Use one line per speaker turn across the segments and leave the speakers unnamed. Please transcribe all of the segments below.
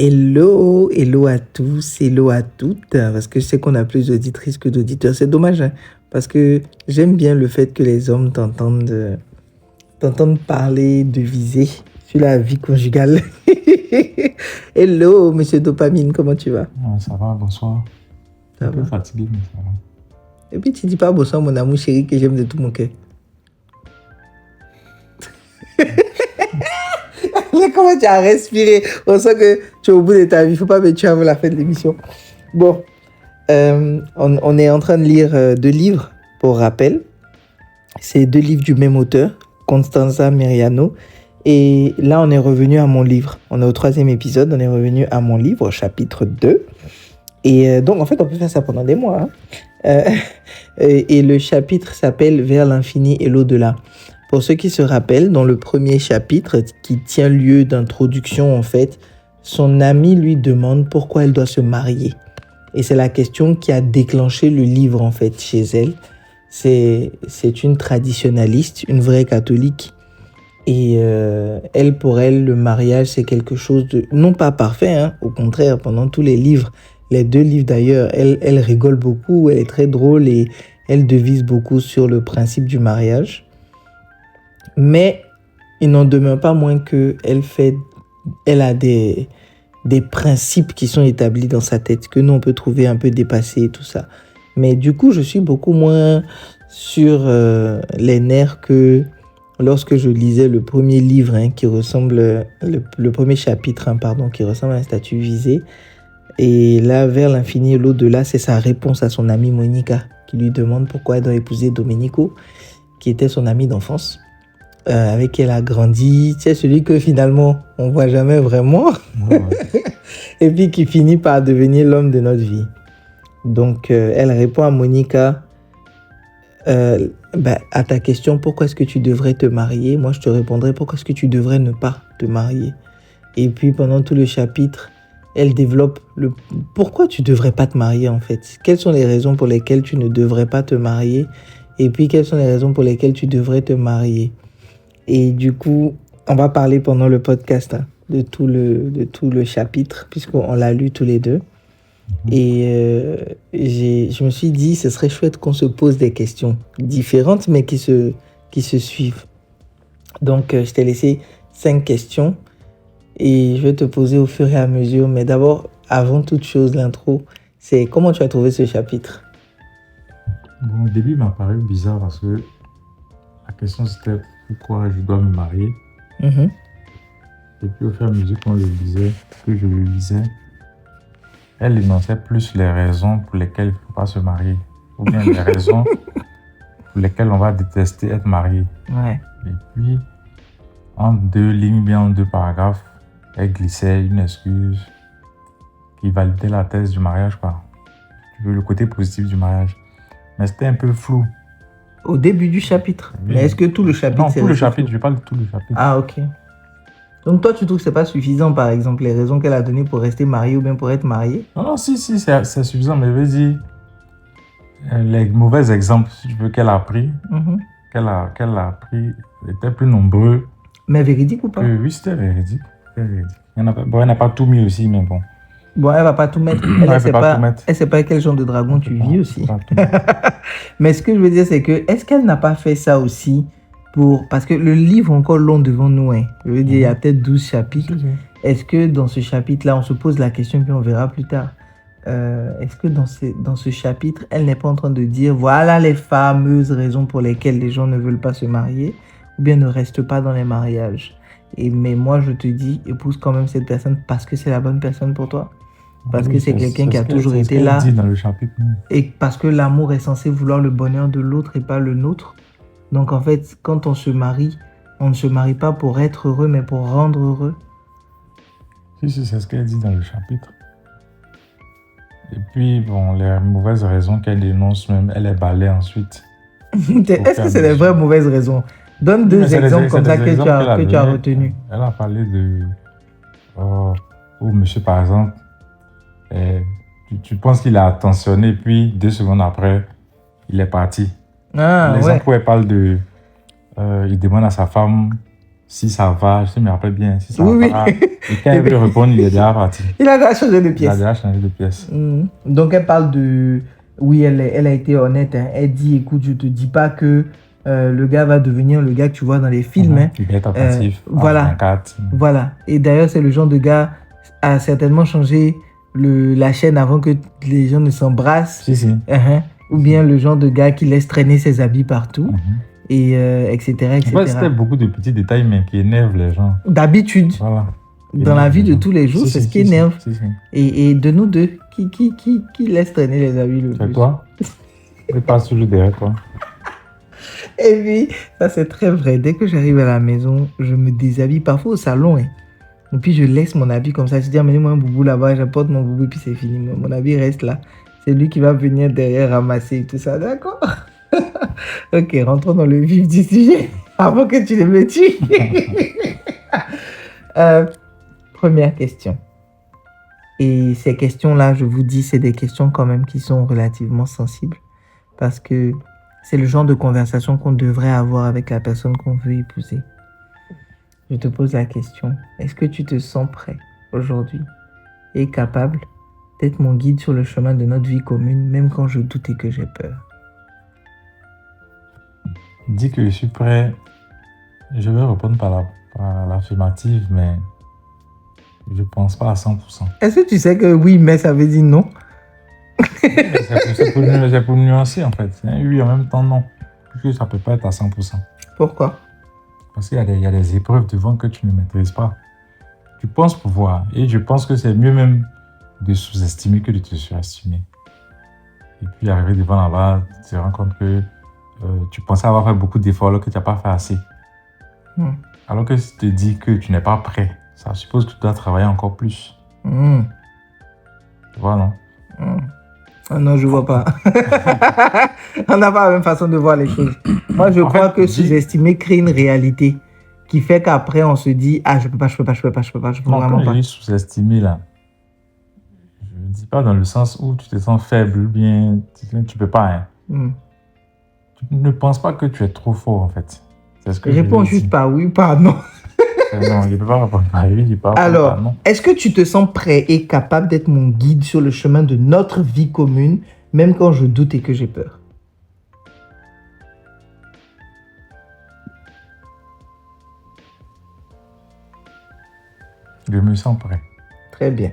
Hello à tous, hello à toutes, parce que je sais qu'on a plus d'auditrices que d'auditeurs. C'est dommage, hein, parce que j'aime bien le fait que les hommes t'entendent parler de viser sur la vie conjugale. Hello, monsieur Dopamine, comment tu vas?
Ça va, bonsoir.
Ça
Un peu
va.
fatigué, mais ça va.
Et puis tu dis pas bonsoir, mon amour chéri, que j'aime de tout mon cœur. Là, comment tu as respiré? On sent que tu es au bout de ta vie. Faut pas me tuer avant la fin de l'émission. Bon, on est en train de lire deux livres, pour rappel. C'est deux livres du même auteur, Constanza Meriano. Et là, on est revenu à mon livre. On est au 3e épisode. On est revenu à mon livre, chapitre 2. Et donc, en fait, on peut faire ça pendant des mois. Et le chapitre s'appelle « Vers l'infini et l'au-delà ». Pour ceux qui se rappellent, dans le premier chapitre, qui tient lieu d'introduction, en fait, son amie lui demande pourquoi elle doit se marier. Et c'est la question qui a déclenché le livre, en fait, chez elle. C'est une traditionnaliste, une vraie catholique. Et elle, pour elle, le mariage, c'est quelque chose de... non pas parfait, hein, au contraire, pendant tous les livres, les deux livres d'ailleurs, elle rigole beaucoup, elle est très drôle et elle devise beaucoup sur le principe du mariage. Mais il n'en demeure pas moins qu'elle a des principes qui sont établis dans sa tête, que nous on peut trouver un peu dépassés et tout ça. Mais du coup, je suis beaucoup moins sur les nerfs que lorsque je lisais le premier livre, hein, qui ressemble, le premier chapitre, hein, pardon, qui ressemble à un statut visé. Et là, vers l'infini et l'au-delà, c'est sa réponse à son amie Monica, qui lui demande pourquoi elle doit épouser Domenico, qui était son ami d'enfance. Avec qui elle a grandi, tu sais, celui que finalement on voit jamais vraiment,
Ouais.
et puis qui finit par devenir l'homme de notre vie. Donc elle répond à Monica, à ta question, pourquoi est-ce que tu devrais te marier? Moi je te répondrai, pourquoi est-ce que tu devrais ne pas te marier? Et puis pendant tout le chapitre, elle développe le pourquoi tu devrais pas te marier en fait. Quelles sont les raisons pour lesquelles tu ne devrais pas te marier? Et puis quelles sont les raisons pour lesquelles tu devrais te marier? Et du coup, on va parler pendant le podcast, hein, de tout le chapitre, puisqu'on l'a lu tous les deux. Et je me suis dit, ce serait chouette qu'on se pose des questions différentes, mais qui se suivent. Donc, je t'ai laissé 5 questions et je vais te poser au fur et à mesure. Mais d'abord, avant toute chose, l'intro, c'est comment tu as trouvé ce chapitre?
Bon, au début, il m'a paru bizarre parce que la question c'était pourquoi je dois me marier.
Mhm.
Et puis au fur et à mesure que je le lisais, elle énonçait plus les raisons pour lesquelles il ne faut pas se marier. Ou bien les raisons pour lesquelles on va détester être marié.
Ouais.
Et puis, en 2 lignes, bien en 2 paragraphes, elle glissait une excuse qui validait la thèse du mariage, quoi. Tu veux le côté positif du mariage. Mais c'était un peu flou.
Au début du chapitre.
Oui.
Mais est-ce que tout le chapitre
Non,
c'est
tout le
resté
chapitre,
flou?
je parle de tout le chapitre.
Ah, ok. Donc toi, tu trouves que c'est pas suffisant, par exemple, les raisons qu'elle a données pour rester mariée ou bien pour être mariée?
Non, si, c'est suffisant, mais je veux dire, les mauvais exemples, si tu veux, qu'elle a pris, qu'elle a pris, étaient plus nombreux.
Mais véridique ou pas?
Oui, c'était véridique. Il y en a pas, bon, elle n'a pas tout mis aussi, mais bon.
Bon, elle va pas tout mettre.
Elle
Elle
peut pas tout mettre.
Elle sait pas quel genre de dragon tu vis aussi.
Pas tout mettre.
Mais ce que je veux dire, c'est que, est-ce qu'elle n'a pas fait ça aussi pour... Parce que le livre est encore long devant nous, hein. Je veux dire, il y a peut-être 12 chapitres. Est-ce que dans ce chapitre-là, on se pose la question, puis on verra plus tard. Est-ce que dans ce chapitre, elle n'est pas en train de dire, voilà les fameuses raisons pour lesquelles les gens ne veulent pas se marier, ou bien ne restent pas dans les mariages? Mais moi, je te dis, épouse quand même cette personne parce que c'est la bonne personne pour toi. Parce que c'est quelqu'un qui a toujours été là.
Dit dans le chapitre.
Et parce que l'amour est censé vouloir le bonheur de l'autre et pas le nôtre. Donc en fait, quand on se marie, on ne se marie pas pour être heureux, mais pour rendre heureux.
Si, c'est ce qu'elle dit dans le chapitre. Et puis, bon, les mauvaises raisons qu'elle dénonce même, elle les balaie ensuite.
Est-ce que c'est des vraies mauvaises raisons? Donne deux exemples comme ça que tu as retenus.
Elle a parlé de... monsieur, par exemple, tu penses qu'il a attentionné, puis 2 secondes après, il est parti.
Ah,
L'exemple où elle parle de... il demande à sa femme si ça va, je me rappelle bien, si ça
Oui,
va.
oui.
Et quand elle veut répondre, il est déjà parti.
Il a déjà changé de
Il a
pièce.
déjà changé de pièce.
Donc, elle parle de... Oui, elle a été honnête. Hein. Elle dit, écoute, je te dis pas que le gars va devenir le gars que tu vois dans les films. Hein.
Il va être attentif.
Voilà.
24.
Voilà. Et d'ailleurs, c'est le genre de gars a certainement changé la chaîne avant que les gens ne s'embrassent.
Si, si.
Ou bien le genre de gars qui laisse traîner ses habits partout. Et etc. etc.
En fait, c'était beaucoup de petits détails, mais qui énervent les gens.
D'habitude.
Voilà.
Dans la vie de tous les jours, c'est ce qui énerve.
Si.
Et de nous deux, qui laisse traîner les habits le plus?
C'est toi. Je passe toujours derrière toi.
Et puis, ça c'est très vrai. Dès que j'arrive à la maison, je me déshabille parfois au salon. Hein. Et puis, je laisse mon habit comme ça. Je dis, amenez-moi un boubou là-bas, j'apporte mon boubou et puis c'est fini. Mon habit reste là. C'est lui qui va venir derrière ramasser et tout ça. D'accord? Ok, rentrons dans le vif du sujet avant que tu ne me tues. Première question. Et ces questions-là, je vous dis, c'est des questions quand même qui sont relativement sensibles parce que c'est le genre de conversation qu'on devrait avoir avec la personne qu'on veut épouser. Je te pose la question. Est-ce que tu te sens prêt aujourd'hui et capable d'être mon guide sur le chemin de notre vie commune, même quand je doute et que j'ai peur?
Dis que je suis prêt. Je vais répondre par l'affirmative, mais je pense pas à 100%.
Est-ce que tu sais que oui, mais ça veut dire non?
C'est pour nuancer en fait. Oui, en même temps, non. Parce que ça peut pas être à 100%.
Pourquoi?
Parce qu'il y a des épreuves devant que tu ne maîtrises pas. Tu penses pouvoir. Et je pense que c'est mieux même de sous-estimer que de te surestimer. Et puis arriver devant là-bas, tu te rends compte que tu pensais avoir fait beaucoup d'efforts alors que tu n'as pas fait assez. Alors que si tu te dis que tu n'es pas prêt, ça suppose que tu dois travailler encore plus. Tu vois, non?
Ah non, je vois pas. On n'a pas la même façon de voir les choses. Moi, je crois que sous-estimer crée une réalité qui fait qu'après, on se dit, ah, je peux pas.
Non,
Vraiment
quand
pas.
je dis sous-estimer, là, je ne dis pas dans le sens où tu te sens faible ou bien tu peux pas. Hein. Tu ne penses pas que tu es trop fort, en fait. C'est ce que
Réponds juste par oui ou par non.
Non, je ne peux pas répondre par oui, je peux pas répondre
Alors,
par non.
est-ce que tu te sens prêt et capable d'être mon guide sur le chemin de notre vie commune, même quand je doute et que j'ai peur?
Je me sens prêt.
Très bien.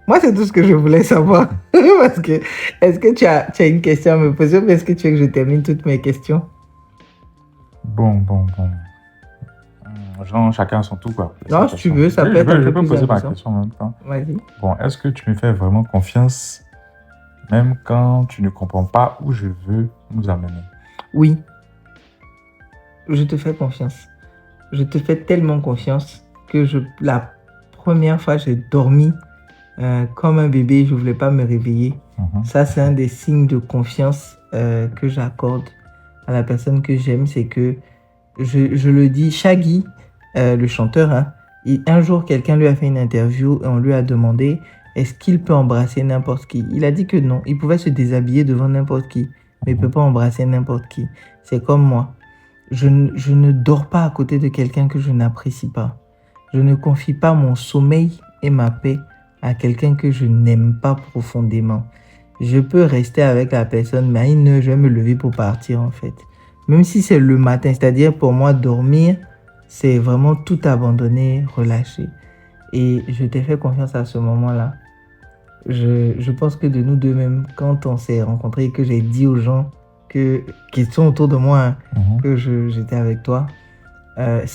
Moi, c'est tout ce que je voulais savoir. Parce que, est-ce que tu as une question à me poser ou est-ce que tu veux que je termine toutes mes questions?
Bon. Genre, chacun son tour, quoi.
Non, si tu veux, ça peut être un peu
Je peux
plus
poser ma
intéressant.
question en même temps.
Vas-y.
Bon, est-ce que tu me fais vraiment confiance, même quand tu ne comprends pas où je veux nous amener?
Oui. Je te fais confiance. Je te fais tellement confiance que la première fois, j'ai dormi comme un bébé, je ne voulais pas me réveiller. Ça, c'est un des signes de confiance que j'accorde à la personne que j'aime. C'est que je le dis, Shaggy, le chanteur, hein, un jour, quelqu'un lui a fait une interview et on lui a demandé est-ce qu'il peut embrasser n'importe qui. Il a dit que non, il pouvait se déshabiller devant n'importe qui, mais il ne peut pas embrasser n'importe qui. C'est comme moi. Je ne dors pas à côté de quelqu'un que je n'apprécie pas. Je ne confie pas mon sommeil et ma paix à quelqu'un que je n'aime pas profondément. Je peux rester avec la personne, mais à une heure, je vais me lever pour partir en fait. Même si c'est le matin, c'est-à-dire pour moi, dormir, c'est vraiment tout abandonner, relâcher. Et je t'ai fait confiance à ce moment-là. Je pense que de nous deux même, quand on s'est rencontrés et que j'ai dit aux gens qui sont autour de moi que j'étais avec toi,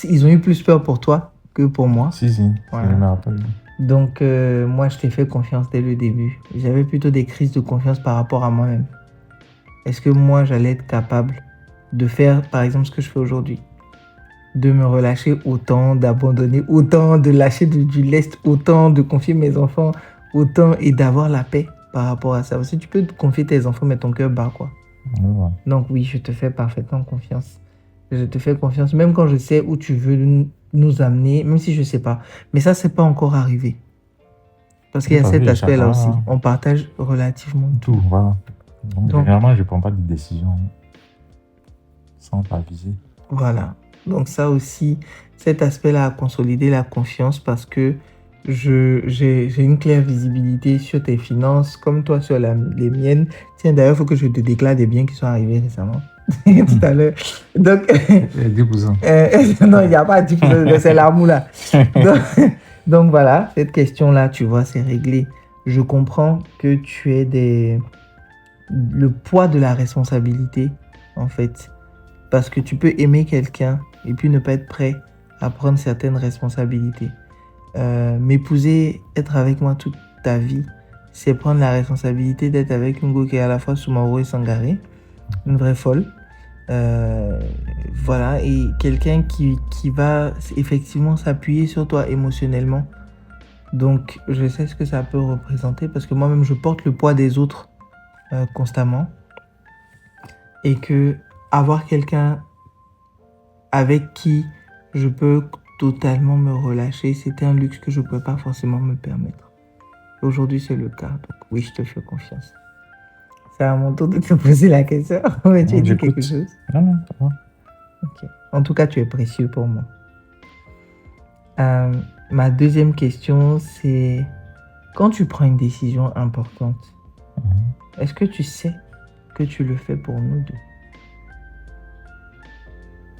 ils ont eu plus peur pour toi que pour moi.
Si, voilà. Je me rappelle.
Donc, moi, je t'ai fait confiance dès le début. J'avais plutôt des crises de confiance par rapport à moi-même. Est-ce que moi, j'allais être capable de faire, par exemple, ce que je fais aujourd'hui? De me relâcher autant, d'abandonner autant, de lâcher du lest autant, de confier mes enfants autant et d'avoir la paix par rapport à ça. Parce que tu peux confier tes enfants, mais ton cœur bat, quoi.
Ouais.
Donc oui, je te fais parfaitement confiance. Je te fais confiance, même quand je sais où tu veux nous amener, même si je ne sais pas. Mais ça, c'est pas encore arrivé. Parce qu'il y a cet aspect-là aussi. On partage relativement
tout. Voilà. Donc, généralement, je ne prends pas de décision sans t'aviser.
Voilà. Donc ça aussi, cet aspect-là a consolidé la confiance parce que j'ai une claire visibilité sur tes finances, comme toi sur les miennes. Tiens, d'ailleurs, il faut que je te déclare des biens qui sont arrivés récemment, tout à l'heure. Donc,
10%.
non, il n'y a pas de 10%, c'est l'amour là. Donc voilà, cette question-là, tu vois, c'est réglé. Je comprends que tu aies le poids de la responsabilité, en fait. Parce que tu peux aimer quelqu'un et puis ne pas être prêt à prendre certaines responsabilités. M'épouser, être avec moi toute ta vie, c'est prendre la responsabilité d'être avec une go qui est à la fois Soumaro et Sangaré, une vraie folle. Voilà, et quelqu'un qui va effectivement s'appuyer sur toi émotionnellement. Donc, je sais ce que ça peut représenter parce que moi-même, je porte le poids des autres constamment. Et que avoir quelqu'un avec qui je peux totalement me relâcher, c'était un luxe que je ne pouvais pas forcément me permettre. Aujourd'hui, c'est le cas. Donc, oui, je te fais confiance. C'est à mon tour de te poser la question. Mais tu as dit quelque chose?
Non, ça va.
Ok. En tout cas, tu es précieux pour moi. Ma deuxième question, c'est quand tu prends une décision importante, est-ce que tu sais que tu le fais pour nous deux?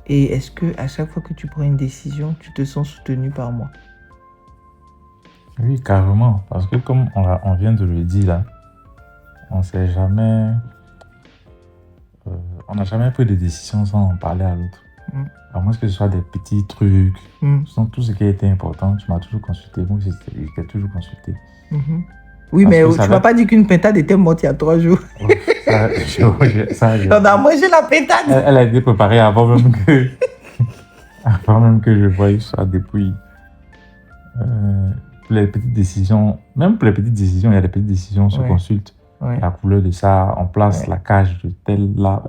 Et est-ce que à chaque fois que tu prends une décision, tu te sens soutenu par moi?
Oui, carrément. Parce que comme on vient de le dire là, on sait jamais... on n'a jamais pris de décision sans en parler à l'autre. À moins que ce soit des petits trucs. Sans tout ce qui a été important, tu m'as toujours consulté. Moi, je t'ai toujours consulté.
Oui, parce mais tu ne m'as pas dit qu'une pintade était morte il y a 3 jours. On a mangé la pintade.
Elle a été préparée avant même que je voie ça depuis. Pour les petites décisions, même pour les petites décisions, il y a des petites décisions, on se consulte. La couleur de ça, on place la cage de tel là.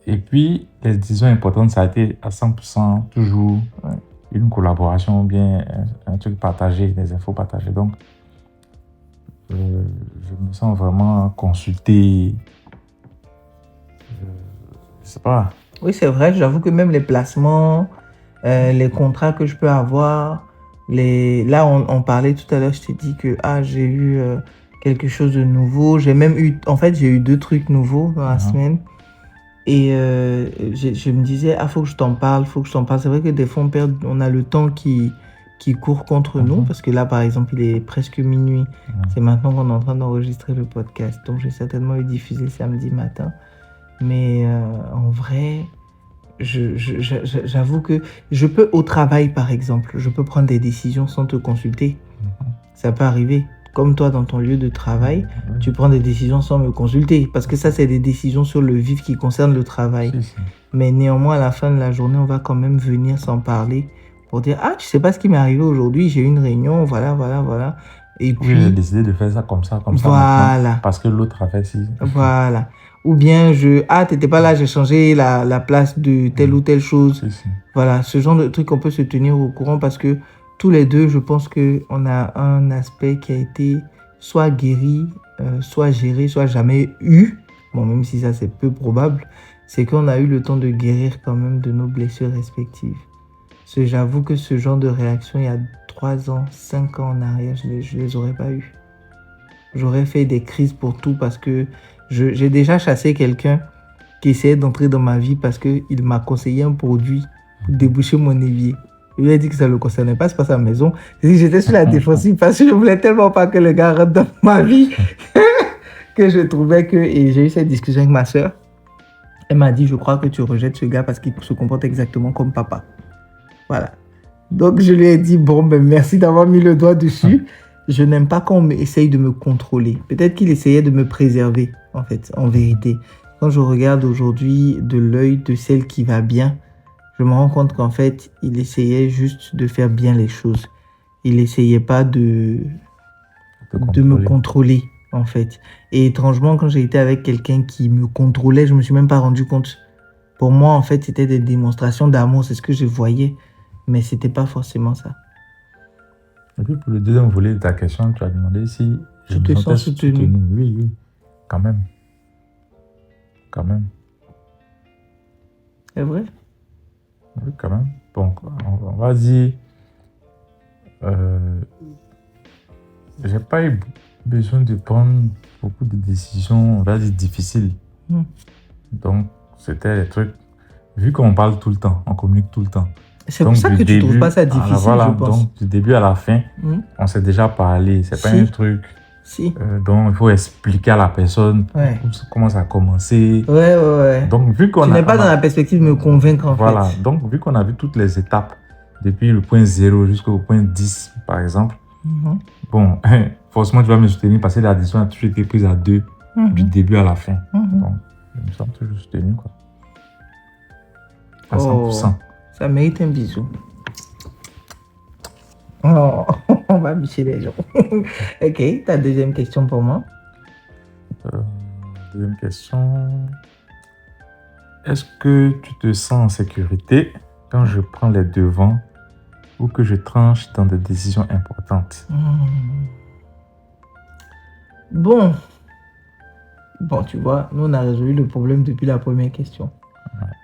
Et puis, les décisions importantes, ça a été à 100% toujours une collaboration ou bien un truc partagé, des infos partagées. Donc, je me sens vraiment consulté. Je sais pas.
Oui, c'est vrai. J'avoue que même les placements, les contrats que je peux avoir, là, on parlait tout à l'heure, je t'ai dit que j'ai eu quelque chose de nouveau. J'ai même eu, en fait, j'ai eu 2 trucs nouveaux dans la semaine. Et je me disais, faut que je t'en parle, faut que je t'en parle. C'est vrai que des fois, on a le temps qui court contre nous, parce que là, par exemple, il est presque minuit. C'est maintenant qu'on est en train d'enregistrer le podcast. Donc, je vais certainement le diffuser samedi matin. Mais en vrai, j'avoue que je peux, au travail, par exemple, je peux prendre des décisions sans te consulter. Ça peut arriver. Comme toi, dans ton lieu de travail, tu prends des décisions sans me consulter. Parce que ça, c'est des décisions sur le vif qui concernent le travail. Mais néanmoins, à la fin de la journée, on va quand même venir s'en parler pour dire « tu sais pas ce qui m'est arrivé aujourd'hui, j'ai eu une réunion, voilà. » Et puis,
j'ai décidé de faire ça comme ça
voilà.
Parce que l'autre a fait ci.
Voilà. Ou bien, t'étais pas là, j'ai changé la place de telle ou telle chose. Voilà, ce genre de truc, on peut se tenir au courant parce que tous les deux, je pense qu'on a un aspect qui a été soit guéri, soit géré, soit jamais eu. Bon, même si ça, c'est peu probable. C'est qu'on a eu le temps de guérir quand même de nos blessures respectives. J'avoue que ce genre de réaction, il y a 3 ans, 5 ans en arrière, je les aurais pas eu. J'aurais fait des crises pour tout parce que j'ai déjà chassé quelqu'un qui essayait d'entrer dans ma vie parce qu'il m'a conseillé un produit pour déboucher mon évier. Il lui a dit que ça ne le concernait pas, c'est pas sa maison. J'étais sur la défensive parce que je voulais tellement pas que le gars rentre dans ma vie que je trouvais que... Et j'ai eu cette discussion avec ma soeur. Elle m'a dit, je crois que tu rejettes ce gars parce qu'il se comporte exactement comme papa. Voilà. Donc je lui ai dit, merci d'avoir mis le doigt dessus. Je n'aime pas quand on essaye de me contrôler. Peut-être qu'il essayait de me préserver, en fait, en vérité. Quand je regarde aujourd'hui de l'œil de celle qui va bien, je me rends compte qu'en fait, il essayait juste de faire bien les choses. Il n'essayait pas de me contrôler, en fait. Et étrangement, quand j'ai été avec quelqu'un qui me contrôlait, je ne me suis même pas rendu compte. Pour moi, en fait, c'était des démonstrations d'amour. C'est ce que je voyais. Mais ce n'était pas forcément ça.
Et puis, pour le deuxième volet de ta question, tu as demandé si
je me sentais soutenu.
Oui, quand même.
C'est vrai?
Oui, quand même. Donc, on va dire, euh, j'ai pas eu besoin de prendre beaucoup de décisions, on va dire, difficiles.
Mm.
Donc, c'était des trucs, vu qu'on parle tout le temps, on communique tout le temps.
C'est
Donc,
pour ça
du
que tu trouves
début
pas ça
à la-
difficile,
voilà,
je pense.
donc du début à la fin,
Mm.
on s'est déjà parlé. C'est pas
Si.
un truc
Si.
dont il faut expliquer à la personne
Ouais.
comment ça a commencé.
Ouais.
Donc, vu qu'on
Tu
a,
n'es pas
on
dans
a-
la perspective de me convaincre, en
voilà,
fait.
donc vu qu'on a vu toutes les étapes, depuis le point 0 jusqu'au point 10, par exemple,
Mhm.
bon, forcément, tu vas me soutenir parce que la décision a toujours été prise à deux, du
Mhm.
début à la fin.
Mhm.
Donc, je me sens toujours soutenu, quoi. À
Oh,
100%.
ça mérite un bisou. Oh, on va bicher les gens. Ok, ta deuxième question pour moi.
Deuxième question. Est-ce que tu te sens en sécurité quand je prends les devants ou que je tranche dans des décisions importantes?
Bon. Bon, tu vois, nous, on a résolu le problème depuis la première question.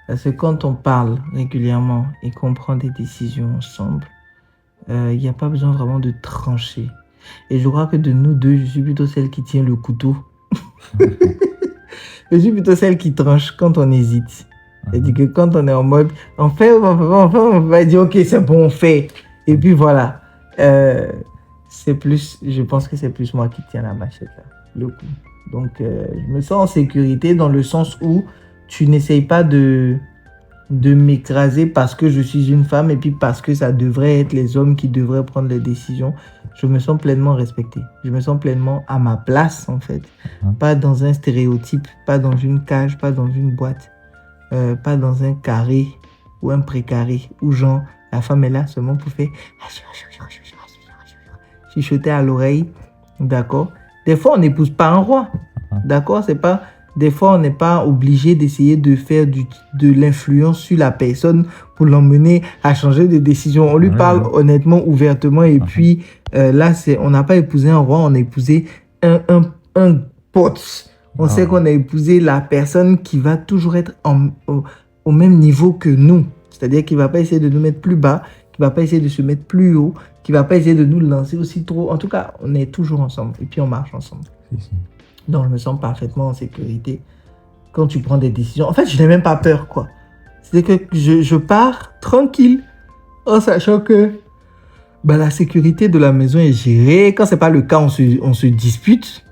Parce que quand on parle régulièrement et qu'on prend des décisions ensemble, il n'y a pas besoin vraiment de trancher. Et je crois que de nous deux, je suis plutôt celle qui tient le couteau. Je suis plutôt celle qui tranche quand on hésite. C'est-à-dire que quand on est en mode, on fait, on va dire, ok, c'est bon, on fait. Et puis voilà. C'est plus, je pense que c'est plus moi qui tiens la machette là, le coup. Donc, je me sens en sécurité dans le sens où tu n'essayes pas de m'écraser parce que je suis une femme et puis parce que ça devrait être les hommes qui devraient prendre les décisions. Je me sens pleinement respectée. Je me sens pleinement à ma place, en fait. Pas dans un stéréotype, pas dans une cage, pas dans une boîte, pas dans un carré ou un précaré où genre, la femme est là seulement pour faire chuchoter à l'oreille. D'accord? Des fois, on n'épouse pas un roi. D'accord? C'est pas... Des fois, on n'est pas obligé d'essayer de faire de l'influence sur la personne pour l'emmener à changer de décision. On lui parle honnêtement, ouvertement. Et puis, là, on n'a pas épousé un roi, on a épousé un pote. On sait qu'on a épousé la personne qui va toujours être au même niveau que nous. C'est-à-dire qu'il ne va pas essayer de nous mettre plus bas, qui ne va pas essayer de se mettre plus haut, qui ne va pas essayer de nous lancer aussi trop. En tout cas, on est toujours ensemble. Et puis, on marche ensemble. Donc, je me sens parfaitement en sécurité quand tu prends des décisions. En fait, je n'ai même pas peur, quoi. C'est que je pars tranquille en sachant que la sécurité de la maison est gérée. Quand ce n'est pas le cas, on se dispute.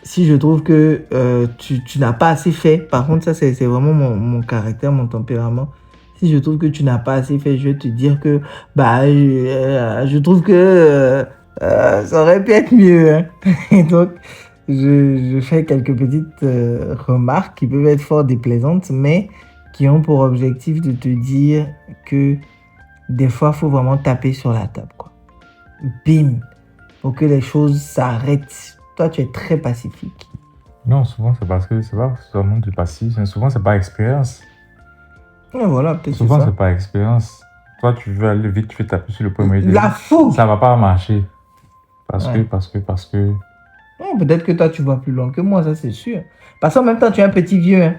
Si je trouve que tu n'as pas assez fait, par contre, ça, c'est vraiment mon caractère, mon tempérament. Si je trouve que tu n'as pas assez fait, je vais te dire que je trouve que ça aurait pu être mieux. Hein. Et donc, je fais quelques petites remarques qui peuvent être fort déplaisantes, mais qui ont pour objectif de te dire que des fois, il faut vraiment taper sur la table, quoi. Bim! Pour que les choses s'arrêtent. Toi, tu es très pacifique.
Non, souvent, c'est parce que c'est pas seulement du passif. Souvent, c'est pas expérience.
Et voilà, peut-être
souvent, c'est pas expérience. Toi, tu veux aller vite, tu veux taper sur le premier.
La fougue!
Ça va pas marcher. Parce que...
Non, peut-être que toi, tu vois plus loin que moi, ça, c'est sûr. Parce qu'en même temps, tu es un petit vieux. Hein.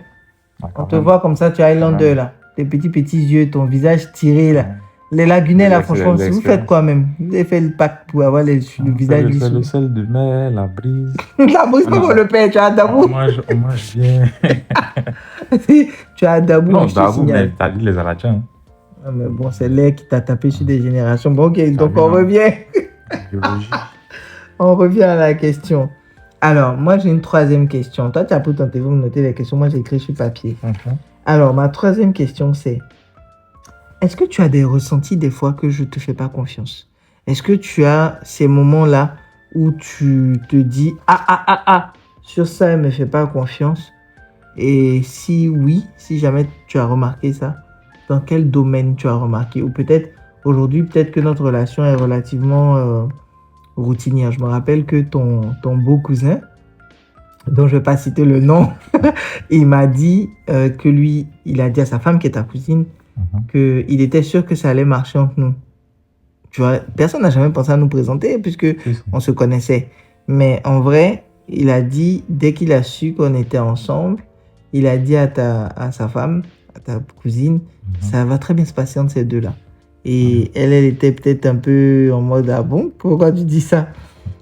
On te voit comme ça, tu es Highlander, là. Tes petits yeux, ton visage tiré, là. Les lagunets, là, franchement, vous faites quoi même? Vous avez fait le pack pour avoir le visage lisse.
C'est le sel de mer, la brise.
La brise, c'est pour le père, tu as Dabou.
On mange bien.
Tu as Dabou.
Non, Dabou, mais t'as dit les Alathiens.
Ah, mais bon, c'est l'air qui t'a tapé sur des générations. Bon, ok, donc on revient. On revient à la question. Alors, moi, j'ai une troisième question. Toi, tu as pris ton téléphone pour noter les questions. Moi, j'ai écrit sur papier. Alors, ma troisième question, c'est... Est-ce que tu as des ressentis des fois que je ne te fais pas confiance? Est-ce que tu as ces moments-là où tu te dis « sur ça, elle ne me fait pas confiance ?» Et si oui, si jamais tu as remarqué ça, dans quel domaine tu as remarqué? Ou peut-être, aujourd'hui, peut-être que notre relation est relativement routinière. Je me rappelle que ton beau cousin, dont je ne vais pas citer le nom, il m'a dit que lui, il a dit à sa femme qui est ta cousine, qu'il était sûr que ça allait marcher entre nous. Tu vois, personne n'a jamais pensé à nous présenter puisque on se connaissait. Mais en vrai, il a dit, dès qu'il a su qu'on était ensemble, il a dit à sa femme, à ta cousine,
Mhm.
ça va très bien se passer entre ces deux-là. Et elle était peut-être un peu en mode, ah bon, pourquoi tu dis ça?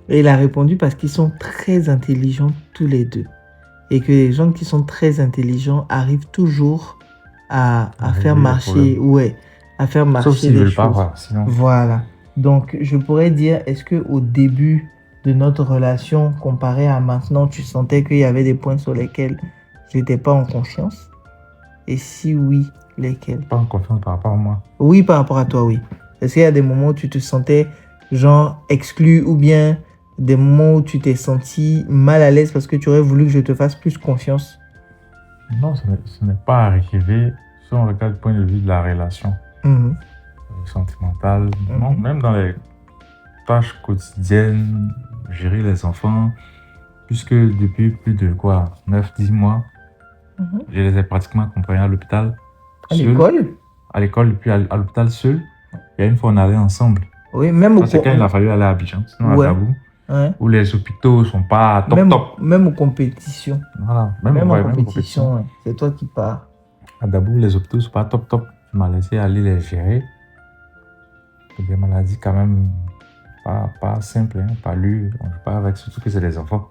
Et il a répondu parce qu'ils sont très intelligents tous les deux. Et que les gens qui sont très intelligents arrivent toujours à faire
Régler les
marcher,
problèmes.
ouais, à faire marcher
Sauf s'ils
les
veulent pas,
choses.
voilà. Sinon,
Voilà. Donc, je pourrais dire, est-ce que au début de notre relation, comparé à maintenant, tu sentais qu'il y avait des points sur lesquels je n'étais pas en confiance? Et si oui, lesquels?
pas en confiance par rapport à moi.
Oui, par rapport à toi, oui. Est-ce qu'il y a des moments où tu te sentais genre exclu ou bien des moments où tu t'es senti mal à l'aise parce que tu aurais voulu que je te fasse plus confiance?
Non, ce n'est pas arrivé si on regarde du point de vue de la relation
Mhm.
sentimentale. Non,
Mhm.
même dans les tâches quotidiennes, gérer les enfants, puisque depuis plus de quoi, 9-10 mois,
Mhm.
je les ai pratiquement accompagnés à l'hôpital,
À
seul,
l'école?
à l'école, et puis à l'hôpital seul. Il y a une fois, on allait ensemble.
Oui, même au
Ça, c'est quand il a fallu aller à Abidjan, sinon à
ouais.
Gabou,
Ouais.
où les hôpitaux sont pas top
Même,
top.
même aux compétitions.
Voilà, même
Même en
ouais, même
compétition, ouais. C'est toi qui pars.
À Dabou, les hôpitaux sont pas top top. Tu m'as laissé aller les gérer. C'est des maladies quand même pas simples, hein, pas lues. On joue pas avec, surtout que c'est des enfants.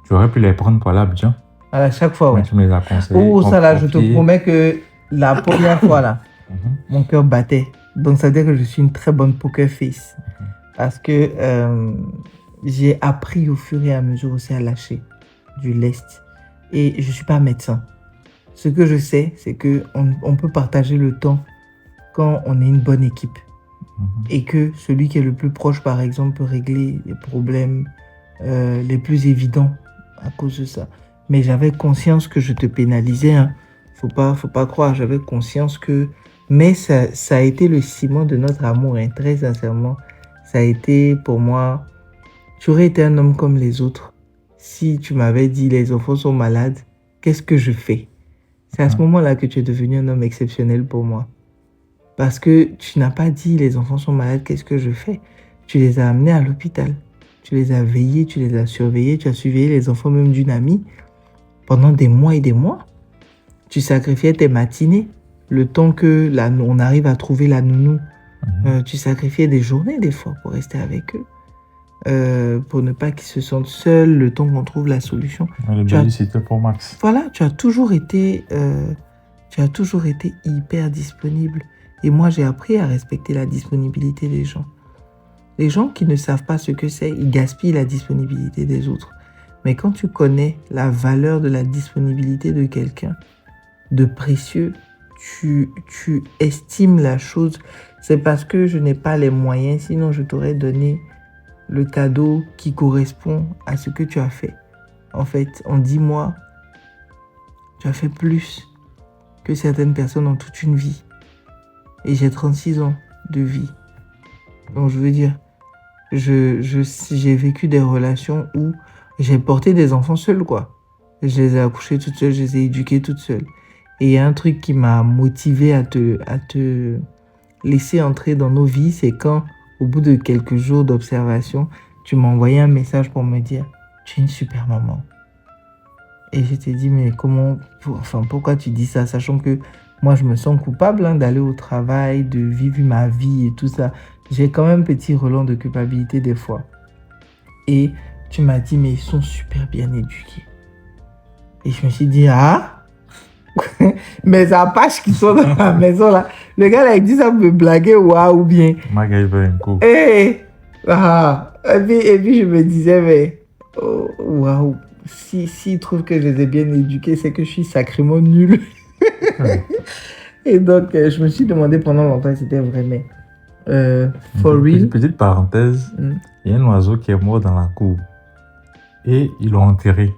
Tu aurais pu les prendre pour aller à Abidjan,
À chaque fois,
mais
ouais.
tu me les as conseillés.
Oh, ça là, je te
confiés.
promets que la première fois là,
Mhm.
mon cœur battait. Donc ça veut dire que je suis une très bonne poker face. Parce que j'ai appris au fur et à mesure aussi à lâcher du lest. Et je ne suis pas médecin. Ce que je sais, c'est qu'on peut partager le temps quand on est une bonne équipe.
Mhm.
Et que celui qui est le plus proche, par exemple, peut régler les problèmes les plus évidents à cause de ça. Mais j'avais conscience que je te pénalisais. Hein. Faut pas croire. J'avais conscience que... Mais ça a été le ciment de notre amour, hein, très sincèrement. Ça a été pour moi... Tu aurais été un homme comme les autres. Si tu m'avais dit les enfants sont malades, qu'est-ce que je fais? C'est à ce moment-là que tu es devenu un homme exceptionnel pour moi. Parce que tu n'as pas dit les enfants sont malades, qu'est-ce que je fais? Tu les as amenés à l'hôpital. Tu les as veillés, tu les as surveillés, tu as surveillé les enfants même d'une amie pendant des mois et des mois. Tu sacrifiais tes matinées, le temps que on arrive à trouver la nounou. Tu sacrifiais des journées des fois pour rester avec eux. Pour ne pas qu'ils se sentent seuls, le temps qu'on trouve la solution.
Le baby-sitter pour Max.
Voilà, tu as toujours été hyper disponible. Et moi, j'ai appris à respecter la disponibilité des gens. Les gens qui ne savent pas ce que c'est, ils gaspillent la disponibilité des autres. Mais quand tu connais la valeur de la disponibilité de quelqu'un, de précieux, tu estimes la chose. C'est parce que je n'ai pas les moyens, sinon je t'aurais donné le cadeau qui correspond à ce que tu as fait. En fait, en 10 mois, tu as fait plus que certaines personnes en toute une vie. Et j'ai 36 ans de vie. Donc je veux dire, j'ai vécu des relations où j'ai porté des enfants seuls, quoi. Je les ai accouchés toutes seules, je les ai éduqués toutes seules. Et il y a un truc qui m'a motivé à te laisser entrer dans nos vies, c'est quand, au bout de quelques jours d'observation, tu m'as envoyé un message pour me dire « Tu es une super maman ». Et je t'ai dit « Mais pourquoi tu dis ça ?» Sachant que moi, je me sens coupable d'aller au travail, de vivre ma vie et tout ça. J'ai quand même un petit relent de culpabilité des fois. Et tu m'as dit « Mais ils sont super bien éduqués ». Et je me suis dit « Ah ?» Mes apaches qui sont dans la maison là, le gars là il dit ça pour me blaguer ou bien. Et puis je me disais mais waouh, s'il trouve que je les ai bien éduqués, c'est que je suis sacrément nul. Et donc je me suis demandé pendant longtemps si c'était vrai, mais for real.
Petite parenthèse, il y a un oiseau qui est mort dans la cour et ils l'ont enterré.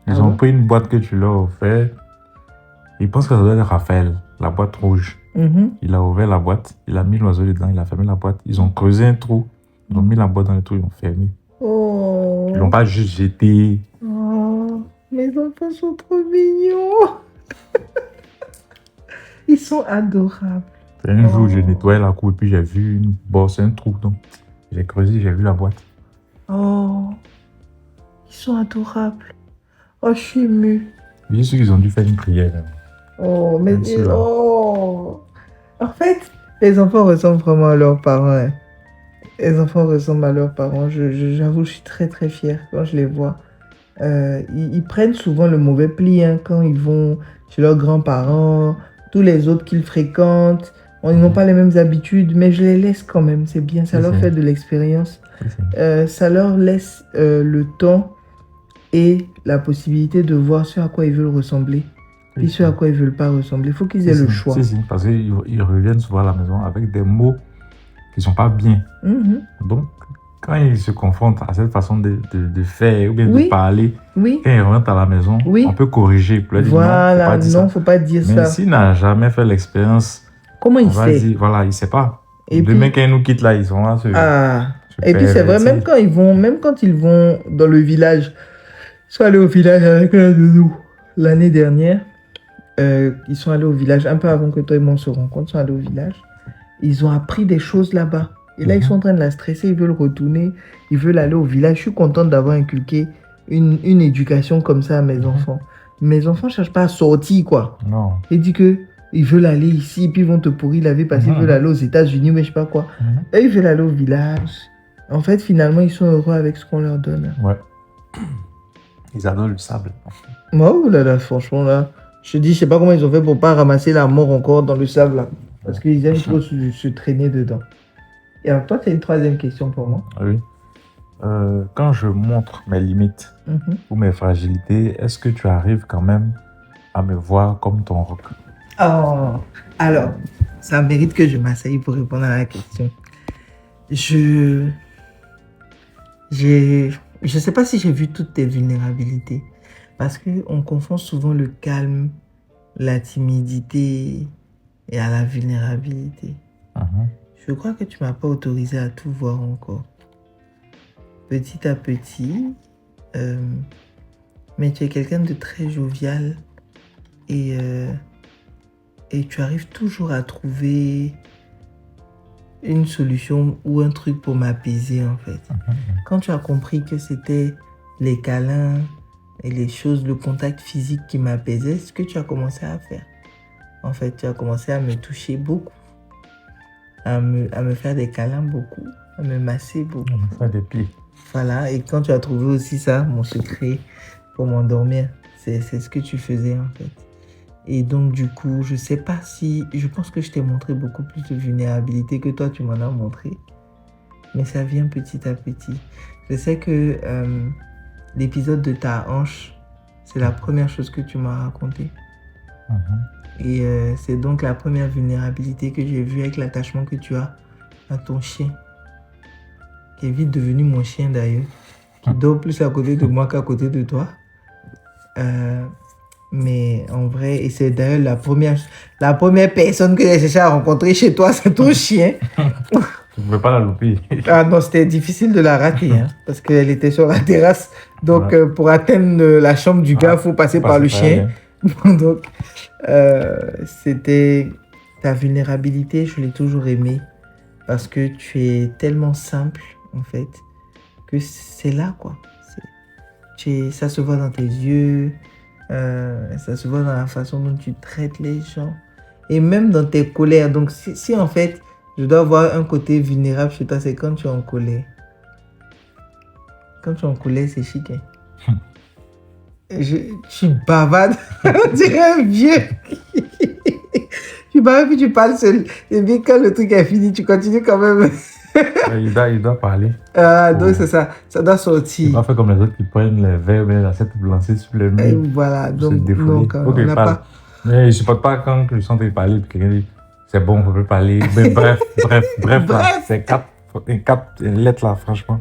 Ils ont pris une boîte que tu leur as offert. Ils pensent que ça doit être Raphaël, la boîte rouge. Il a ouvert la boîte, il a mis l'oiseau dedans, il a fermé la boîte. Ils ont creusé un trou, ils ont mis la boîte dans le trou, ils l'ont fermé. Ils l'ont pas juste jeté.
Oh, mes enfants sont trop mignons. Ils sont adorables.
Un jour, je nettoyais la cour et puis j'ai vu une bosse, un trou. Donc, j'ai creusé, j'ai vu la boîte.
Oh, ils sont adorables. Oh, je suis émue.
Je suis sûr qu'ils ont dû faire une prière.
Oh, mais
Bien sûr.
oh. En fait, les enfants ressemblent vraiment à leurs parents. Hein. Les enfants ressemblent à leurs parents. J'avoue, je suis très très fière quand je les vois. Ils prennent souvent le mauvais pli hein, quand ils vont chez leurs grands-parents, tous les autres qu'ils fréquentent. Ils n'ont pas les mêmes habitudes, mais je les laisse quand même. C'est bien, ça
Oui,
leur
c'est-
fait de l'expérience.
oui, c'est-
Ça leur laisse le temps et la possibilité de voir ce à quoi ils veulent ressembler.
oui,
Puis ce à quoi ils veulent pas ressembler. Il faut qu'ils aient
si,
le
si,
choix.
si, si, parce qu'ils reviennent souvent à la maison avec des mots qui sont pas bien.
Mhm.
Donc, quand ils se confrontent à cette façon de faire ou bien
Oui.
de parler,
Oui,
quand ils rentrent à la maison,
Oui.
on peut corriger. Pour leur dire
voilà,
non,
non, faut pas dire
mais
ça.
s'il n'a jamais fait l'expérience,
Comment
on
il
va
sait?
dire, voilà, il ne sait pas.
Et
Demain,
puis,
quand ils nous quittent là, ils sont là.
ah,
se
et puis c'est vrai,
pervertir.
même quand ils vont dans le village, ils sont allés au village avec la nounou l'année dernière. Ils sont allés au village un peu avant que toi et moi on se rencontre. Ils sont allés au village. Ils ont appris des choses là-bas. Et là, ils sont en train de la stresser. Ils veulent retourner. Ils veulent aller au village. Je suis contente d'avoir inculqué une éducation comme ça à mes enfants. Mes enfants ne cherchent pas à sortir, quoi.
Non.
Ils disent que ils veulent aller ici, puis ils vont te pourrir la vie parce qu'ils veulent aller aux États-Unis, mais je sais pas quoi. Eux, ils veulent aller au village. En fait, finalement, ils sont heureux avec ce qu'on leur donne.
Ouais. Ils adorent le sable.
Moi, oh là là, franchement, là, je te dis, je sais pas comment ils ont fait pour pas ramasser la mort encore dans le sable, là. Parce qu'ils aiment trop se traîner dedans. Et alors, toi, tu as une troisième question pour moi.
Oui. Quand je montre mes limites
Mhm.
ou mes fragilités, est-ce que tu arrives quand même à me voir comme ton roc?
Oh, alors, ça mérite que je m'asseye pour répondre à la question. Je sais pas si j'ai vu toutes tes vulnérabilités. Parce qu'on confond souvent le calme, la timidité et à la vulnérabilité.
Mhm.
Je crois que tu m'as pas autorisé à tout voir encore. Petit à petit, mais tu es quelqu'un de très jovial et tu arrives toujours à trouver une solution ou un truc pour m'apaiser en fait. Quand tu as compris que c'était les câlins et les choses, le contact physique qui m'apaisait, ce que tu as commencé à faire. En fait, tu as commencé à me toucher beaucoup, à me faire des câlins beaucoup, à me masser beaucoup.
On fait des plis.
Voilà, et quand tu as trouvé aussi ça, mon secret pour m'endormir, c'est ce que tu faisais en fait. Et donc du coup, je sais pas si... Je pense que je t'ai montré beaucoup plus de vulnérabilité que toi, tu m'en as montré. Mais ça vient petit à petit. Je sais que l'épisode de ta hanche, c'est la première chose que tu m'as raconté.
Mhm.
Et c'est donc la première vulnérabilité que j'ai vue avec l'attachement que tu as à ton chien. Qui est vite devenu mon chien d'ailleurs. Qui dort plus à côté de moi qu'à côté de toi. Mais en vrai, et c'est d'ailleurs la première personne que j'ai cherché à rencontrer chez toi, c'est ton chien.
Tu ne peux pas la louper.
Ah non, c'était difficile de la rater, hein, parce qu'elle était sur la terrasse. Donc,
Ouais.
pour atteindre la chambre du gars, il faut passer par le chien. Donc, c'était ta vulnérabilité, je l'ai toujours aimée. Parce que tu es tellement simple, en fait, que c'est là, quoi. Ça se voit dans tes yeux, ça se voit dans la façon dont tu traites les gens. Et même dans tes colères. Donc, si en fait, je dois avoir un côté vulnérable chez toi, c'est quand tu es en colère. Quand tu es en colère, c'est chic. Hein. Je suis bavarde. On dirait un vieux. Tu parles puis tu parles seul. Et bien, quand le truc est fini, tu continues quand même.
Il doit parler.
Donc, c'est ça. Ça doit sortir.
Il doit faire comme les autres qui prennent les verres, mais l'assiette pour lancer sur les
Et
murs.
voilà.
Pour se
Donc,
défouler.
non, quand
Faut
on
qu'il
n'a
parle.
pas.
Mais je ne supporte pas quand je sens qu'il parle, puis quelqu'un dit c'est bon, on peut parler. Mais bref, là. C'est quatre lettres là, franchement.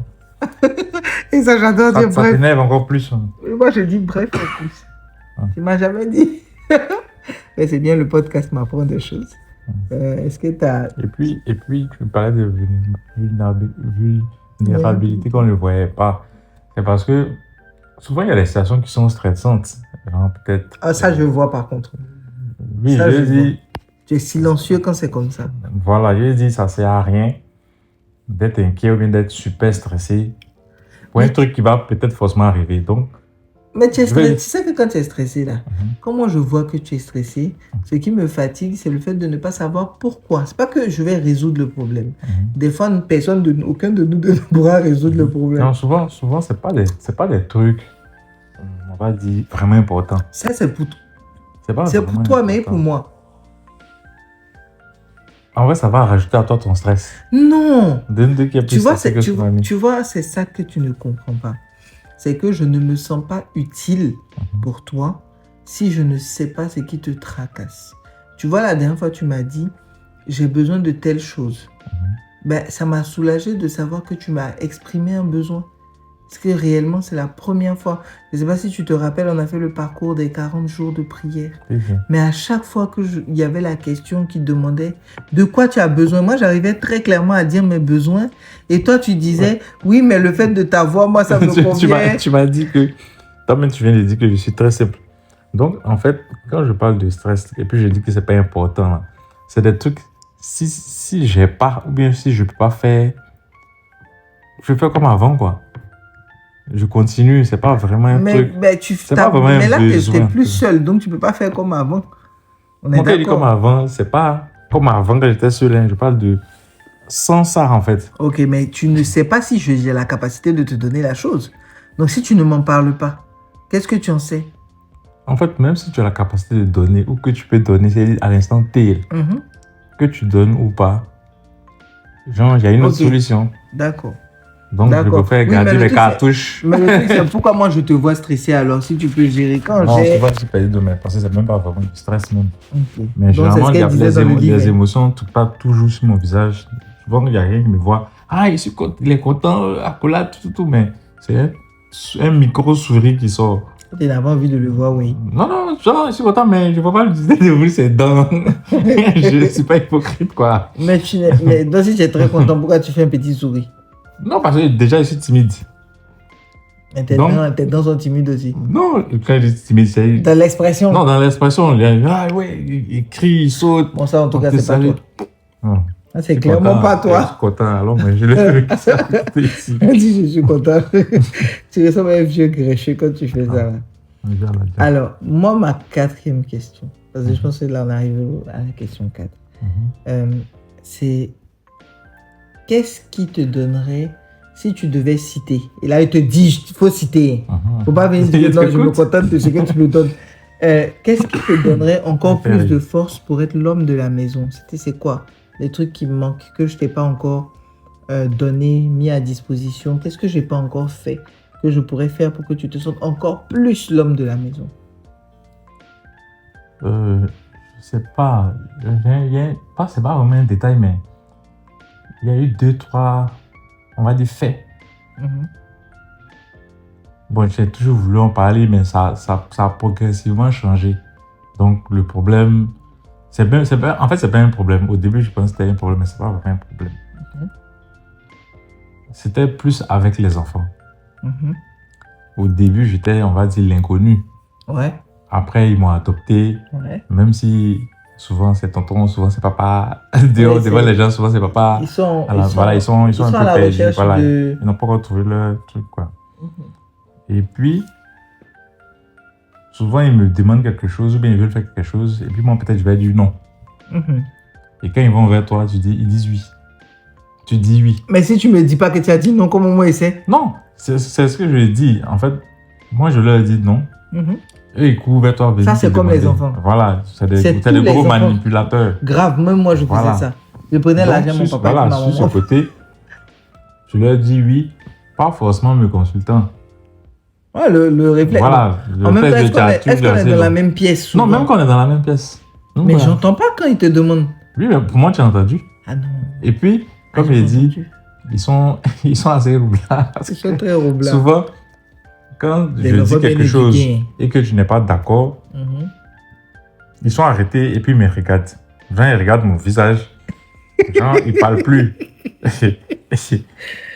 Et ça, j'adore dire
Ça
bref.
t'énerve encore plus. Hein.
Moi, je dis bref en plus. Tu m'as jamais dit. Mais c'est bien, le podcast m'apprend des choses. Est-ce que tu as...
Et puis, tu parlais de vulnérabilité qu'on ne voyait pas. C'est parce que souvent, il y a des situations qui sont stressantes. Genre, peut-être.
Ah, ça, je vois par contre.
Oui,
ça,
je
je
dis.
Tu es silencieux quand c'est comme ça.
Voilà, je dis, ça sert à rien d'être inquiet ou bien d'être super stressé pour un truc qui va peut-être forcément arriver. Donc,
Mais tu
vais-
sais que quand tu es stressé, là, quand moi je vois que tu es stressé, ce qui me fatigue, c'est le fait de ne pas savoir pourquoi. C'est pas que je vais résoudre le problème. Des fois, aucun de nous deux ne pourra résoudre le problème.
Non, souvent c'est pas des trucs, on va dire, vraiment importants.
Ça, c'est pour,
C'est pas
c'est pour
vraiment
toi, mais
important.
pour moi.
En vrai, ça va rajouter à toi ton stress.
Non!
Dès qu'il y a
Tu
plus
vois,
stressé que tu vas mis.
tu vois, c'est ça que tu ne comprends pas. C'est que je ne me sens pas utile pour toi si je ne sais pas ce qui te tracasse. Tu vois, la dernière fois, tu m'as dit, j'ai besoin de telle chose. Ben, ça m'a soulagé de savoir que tu m'as exprimé un besoin. Parce que réellement, c'est la première fois. Je ne sais pas si tu te rappelles, on a fait le parcours des 40 jours de prière. Mais à chaque fois il y avait la question qui demandait de quoi tu as besoin. Moi, j'arrivais très clairement à dire mes besoins. Et toi, tu disais, oui, mais le fait de t'avoir, moi, ça me convient.
Tu m'as dit que... Toi-même, tu viens de dire que je suis très simple. Donc, en fait, quand je parle de stress, et puis je dis que c'est pas important, là, c'est des trucs... Si j'ai pas, ou bien si je peux pas faire... Je fais comme avant, quoi. Je continue, c'est pas vraiment un truc...
Mais
pas vraiment
mais là,
un
tu
besoin.
n'es plus seul, donc tu ne peux pas faire comme avant. On est
Moi, quand je dis comme
d'accord.
avant, c'est pas comme avant quand j'étais seul. Hein. Je parle de sans ça, en fait.
Ok, mais tu ne sais pas si j'ai la capacité de te donner la chose. Donc, si tu ne m'en parles pas, qu'est-ce que tu en sais?
En fait, même si tu as la capacité de donner ou que tu peux donner, c'est à l'instant T,
Mhm.
que tu donnes ou pas, genre, il y a une autre
Ok.
solution.
D'accord.
Donc, je
D'accord.
préfère
Oui, mais
garder
le
les
truc,
cartouches.
Mais le truc, c'est pourquoi moi je te vois stressé alors, si tu peux gérer quand
Non,
j'ai.
tu vois, j'ai perdu de mes pensées, c'est même pas vraiment du stress même.
Ok.
Mais
Donc, c'est
généralement,
ce
il y a
qu'elle disait dans le livre.
les émotions, pas toujours sur mon visage. Souvent, il y a rien qui me voit. Ah, il est content, accolade, tout, mais c'est un micro-souris qui sort.
Tu n'avais envie de le voir, oui.
Non, genre, je suis content, mais je ne peux pas lui dire d'ouvrir ses dents. Je ne suis pas hypocrite, quoi.
Mais donc, si tu es très content, pourquoi tu fais un petit souris?
Non, parce que déjà, je suis timide.
Mais
Donc-
tes dents sont timides aussi.
Non, quand je dis timide, c'est...
Dans l'expression.
Non, dans l'expression, ah ouais, il crie, il saute.
Bon, ça, en tout
on
cas,
te
c'est pas
salue.
toi.
Non,
Ah, c'est
je suis
clairement
content,
pas
Je
toi.
suis content, alors moi, je le fais ici.
Si je suis content. Tu ressembles à un vieux gréché quand tu fais ça. Là.
Déjà, là, déjà.
Alors, moi, ma quatrième question, parce que je pense que là, on arrive à la question 4. C'est qu'est-ce qui te donnerait si tu devais citer? Et là, il te dit, il faut citer. Faut pas venir dire, non, je me contente de ce que tu me donnes. Qu'est-ce qui te donnerait encore plus de force pour être l'homme de la maison? C'est quoi? Les trucs qui me manquent, que je t'ai pas encore donné, mis à disposition. Qu'est-ce que j'ai pas encore fait, que je pourrais faire pour que tu te sentes encore plus l'homme de la maison?
Je sais pas. C'est pas vraiment un détail, mais il y a eu 2, 3, on va dire, faits. Bon, j'ai toujours voulu en parler, mais ça a progressivement changé. Donc, le problème, en fait, c'est pas un problème. Au début, je pensais que c'était un problème, mais c'est pas vraiment un problème. C'était plus avec les enfants. Au début, j'étais, on va dire, l'inconnu.
Ouais.
Après, ils m'ont adopté,
Ouais.
même si souvent c'est tonton, souvent c'est papa. Devant les gens, souvent c'est papa.
Ils sont
Voilà, ils sont
à
un peu
la
perdus.
recherche
Voilà.
de...
Ils n'ont pas encore trouvé leur truc, quoi. Et puis, souvent ils me demandent quelque chose ou bien ils veulent faire quelque chose. Et puis moi, peut-être, je vais dire non. Et quand ils vont vers toi, ils disent oui. Tu dis oui.
Mais si tu me dis pas que tu as dit non, comment moi essaie?
Non, c'est ce que je lui ai dit. En fait, moi, je leur ai dit non. Eux, ils courent vers toi.
Ça, c'est comme les enfants.
Voilà, c'est des
tous
gros
les enfants.
manipulateurs.
Grave, même moi je
Voilà.
faisais ça. Je prenais l'argent à mon papa et
Voilà,
ma
sur ce
maman.
côté, je leur dis oui, pas forcément me consultant.
Ouais, le réflexe.
Voilà,
En même temps, est-ce qu'on est,
tu
dans la même pièce souvent?
Non, même quand on est dans la même pièce. Donc,
Mais
voilà.
j'entends pas quand ils te demandent.
Oui, mais pour moi, tu as entendu.
Ah non.
Et puis, comme
j'ai
j'ai
pas
dit,
entendu.
ils sont assez roublards.
Ils sont très roublards.
Souvent, quand
Les
je
enfants
dis quelque
bien
chose
éduqués.
et que tu n'es pas d'accord, ils sont arrêtés et puis ils me regardent. Genre, ils regardent mon visage. Genre, ils ne parlent plus.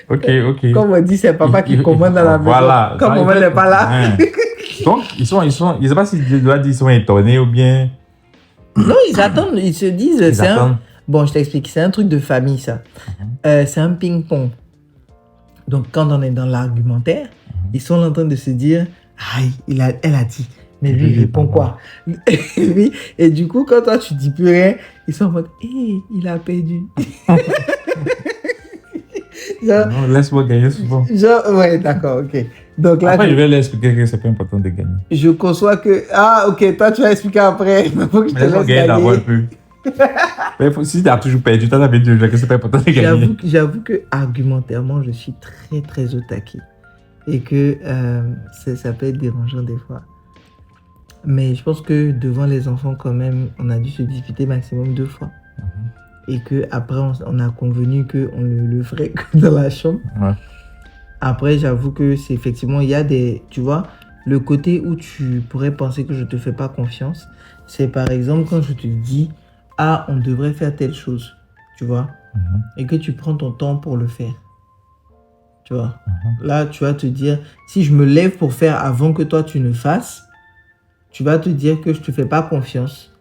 Ok.
Comme on dit, c'est papa qui commande dans la maison.
Voilà.
Quand maman n'est pas là.
Hein. Donc, je ne sais pas si je dois dire qu'ils sont étonnés ou bien
Non, ils attendent, ils se disent.
ils attendent.
Bon, je t'explique, c'est un truc de famille, ça. C'est un ping-pong. Donc, quand on est dans l'argumentaire, ils sont en train de se dire, Aïe, elle a dit. Mais lui, il
Lui,
répond
papa.
quoi? Lui, et du coup, quand toi, tu dis plus rien, ils sont en mode, il a perdu. Genre,
Non, laisse-moi gagner souvent.
ouais, d'accord, ok. Donc là,
Après, je vais lui expliquer que c'est pas important de gagner.
je conçois que... Ah, ok, toi, tu vas expliquer après. Il faut que je
Mais
te
laisse-moi
laisse
gagner d'abord un
gagner.
peu. Mais si tu as toujours perdu, tu as envie de dire que c'est pas important de gagner.
J'avoue que argumentairement, je suis très, très au taquet. Et que ça peut être dérangeant des fois. Mais je pense que devant les enfants, quand même, on a dû se disputer maximum 2 fois. Et que après on a convenu qu'on le ferait que dans la chambre.
Ouais.
Après, j'avoue que c'est effectivement, il y a des... Tu vois, le côté où tu pourrais penser que je te fais pas confiance, c'est par exemple quand je te dis, ah, on devrait faire telle chose, tu vois, et que tu prends ton temps pour le faire. Tu vois, là, tu vas te dire, si je me lève pour faire avant que toi tu ne fasses, tu vas te dire que je te fais pas confiance,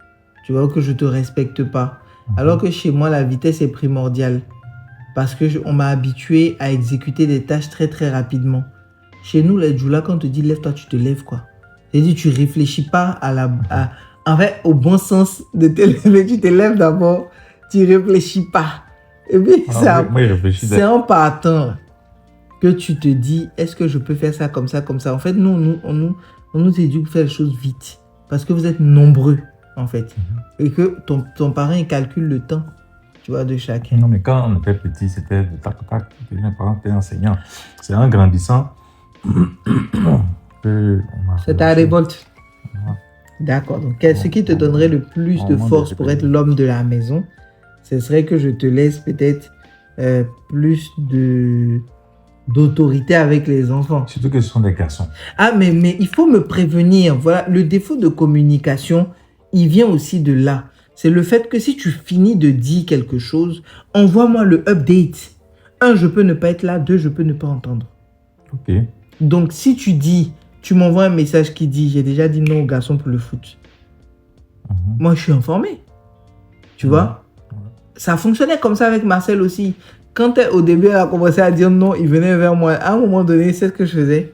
tu vois, que je te respecte pas. Alors que chez moi, la vitesse est primordiale. Parce que on m'a habitué à exécuter des tâches très très rapidement. Chez nous, les Djoula, quand on te dit lève-toi, tu te lèves quoi. C'est-à-dire tu réfléchis pas en fait, au bon sens de te lever, tu te lèves d'abord, tu réfléchis pas. Et puis
Moi, je réfléchis.
c'est en partant que tu te dis est-ce que je peux faire ça comme ça, comme ça. En fait, on nous éduque pour faire les choses vite. Parce que vous êtes nombreux, en fait. Et que ton parent, il calcule le temps. Tu vois, de chacun.
Non, mais quand on était petit, c'était de tac, tac, mes parents étaient enseignants. C'est en grandissant que on a...
C'est ta révolte.
Ouais.
D'accord. Donc, ce qui te donnerait le plus de force pour être l'homme de la maison, ce serait que je te laisse peut-être plus d'autorité avec les enfants.
Surtout que ce sont des garçons.
Ah, mais il faut me prévenir. Voilà, le défaut de communication, il vient aussi de là. C'est le fait que si tu finis de dire quelque chose, envoie-moi le update. 1, je peux ne pas être là. 2, je peux ne pas entendre.
Ok.
Donc, si tu dis, tu m'envoies un message qui dit, j'ai déjà dit non aux garçons pour le foot. Moi, je suis informé. Tu vois? Ça fonctionnait comme ça avec Marcel aussi. Quand au début, elle a commencé à dire non, il venait vers moi. À un moment donné, c'est ce que je faisais.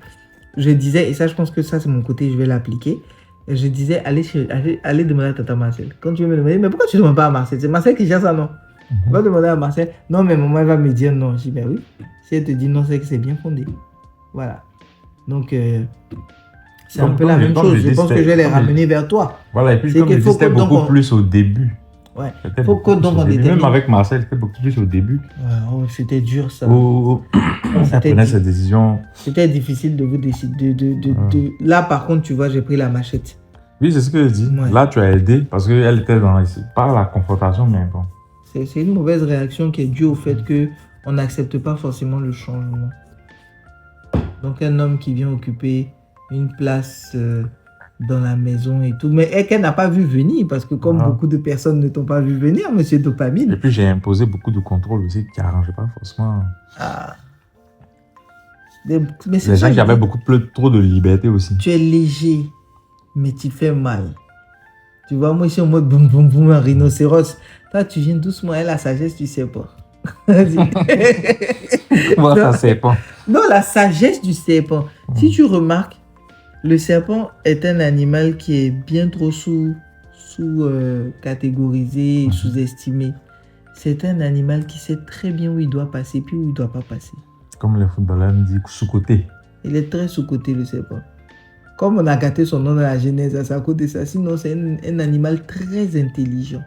Je disais, et ça, je pense que ça, c'est mon côté, je vais l'appliquer. Je disais, allez demander à Tata Marcel. Quand tu veux me demander, mais pourquoi tu ne demandes pas à Marcel? C'est Marcel qui gère ça, non? Va demander à Marcel. Non, mais maman, elle va me dire non. Je dis, ben oui. Si elle te dit non, c'est que c'est bien fondé. Voilà. Donc, c'est un peu la même chose. Je pense que je vais les ramener vers toi.
Voilà, et puis comme je dis, c'était beaucoup plus au début.
Ouais. Faut que donc on détermine.
Même avec Marcel, c'était beaucoup plus au début.
Ouais, c'était dur ça.
Où elle prenait ses décisions.
C'était difficile de vous décider. Là, par contre, tu vois, j'ai pris la machette.
Oui, c'est ce que je dis.
Ouais.
Là, tu as aidé parce qu'elle était dans pas la confrontation, mais bon.
C'est une mauvaise réaction qui est due au fait qu'on n'accepte pas forcément le changement. Donc, un homme qui vient occuper une place dans la maison et tout, mais qu'elle n'a pas vu venir parce que comme beaucoup de personnes ne t'ont pas vu venir, monsieur Dopamine.
Et puis, j'ai imposé beaucoup de contrôle aussi qui n'arrangeait pas forcément.
Ah.
Mais les gens qui avaient beaucoup trop de liberté aussi.
Tu es léger, mais tu fais mal. Tu vois, moi, je suis en mode boum, boum, boum, un rhinocéros. Toi, tu viens doucement, et la sagesse, tu sais pas.
Comment ça, serpent?
Non, la sagesse du serpent. Si tu remarques, le serpent est un animal qui est bien trop sous-catégorisé, sous-estimé. C'est un animal qui sait très bien où il doit passer, puis où il ne doit pas passer.
Comme les footballeurs me disent, sous-côté.
Il est très sous-côté, le serpent. Comme on a gâté son nom dans la Genèse, c'est à cause de ça. Sinon, c'est un animal très intelligent,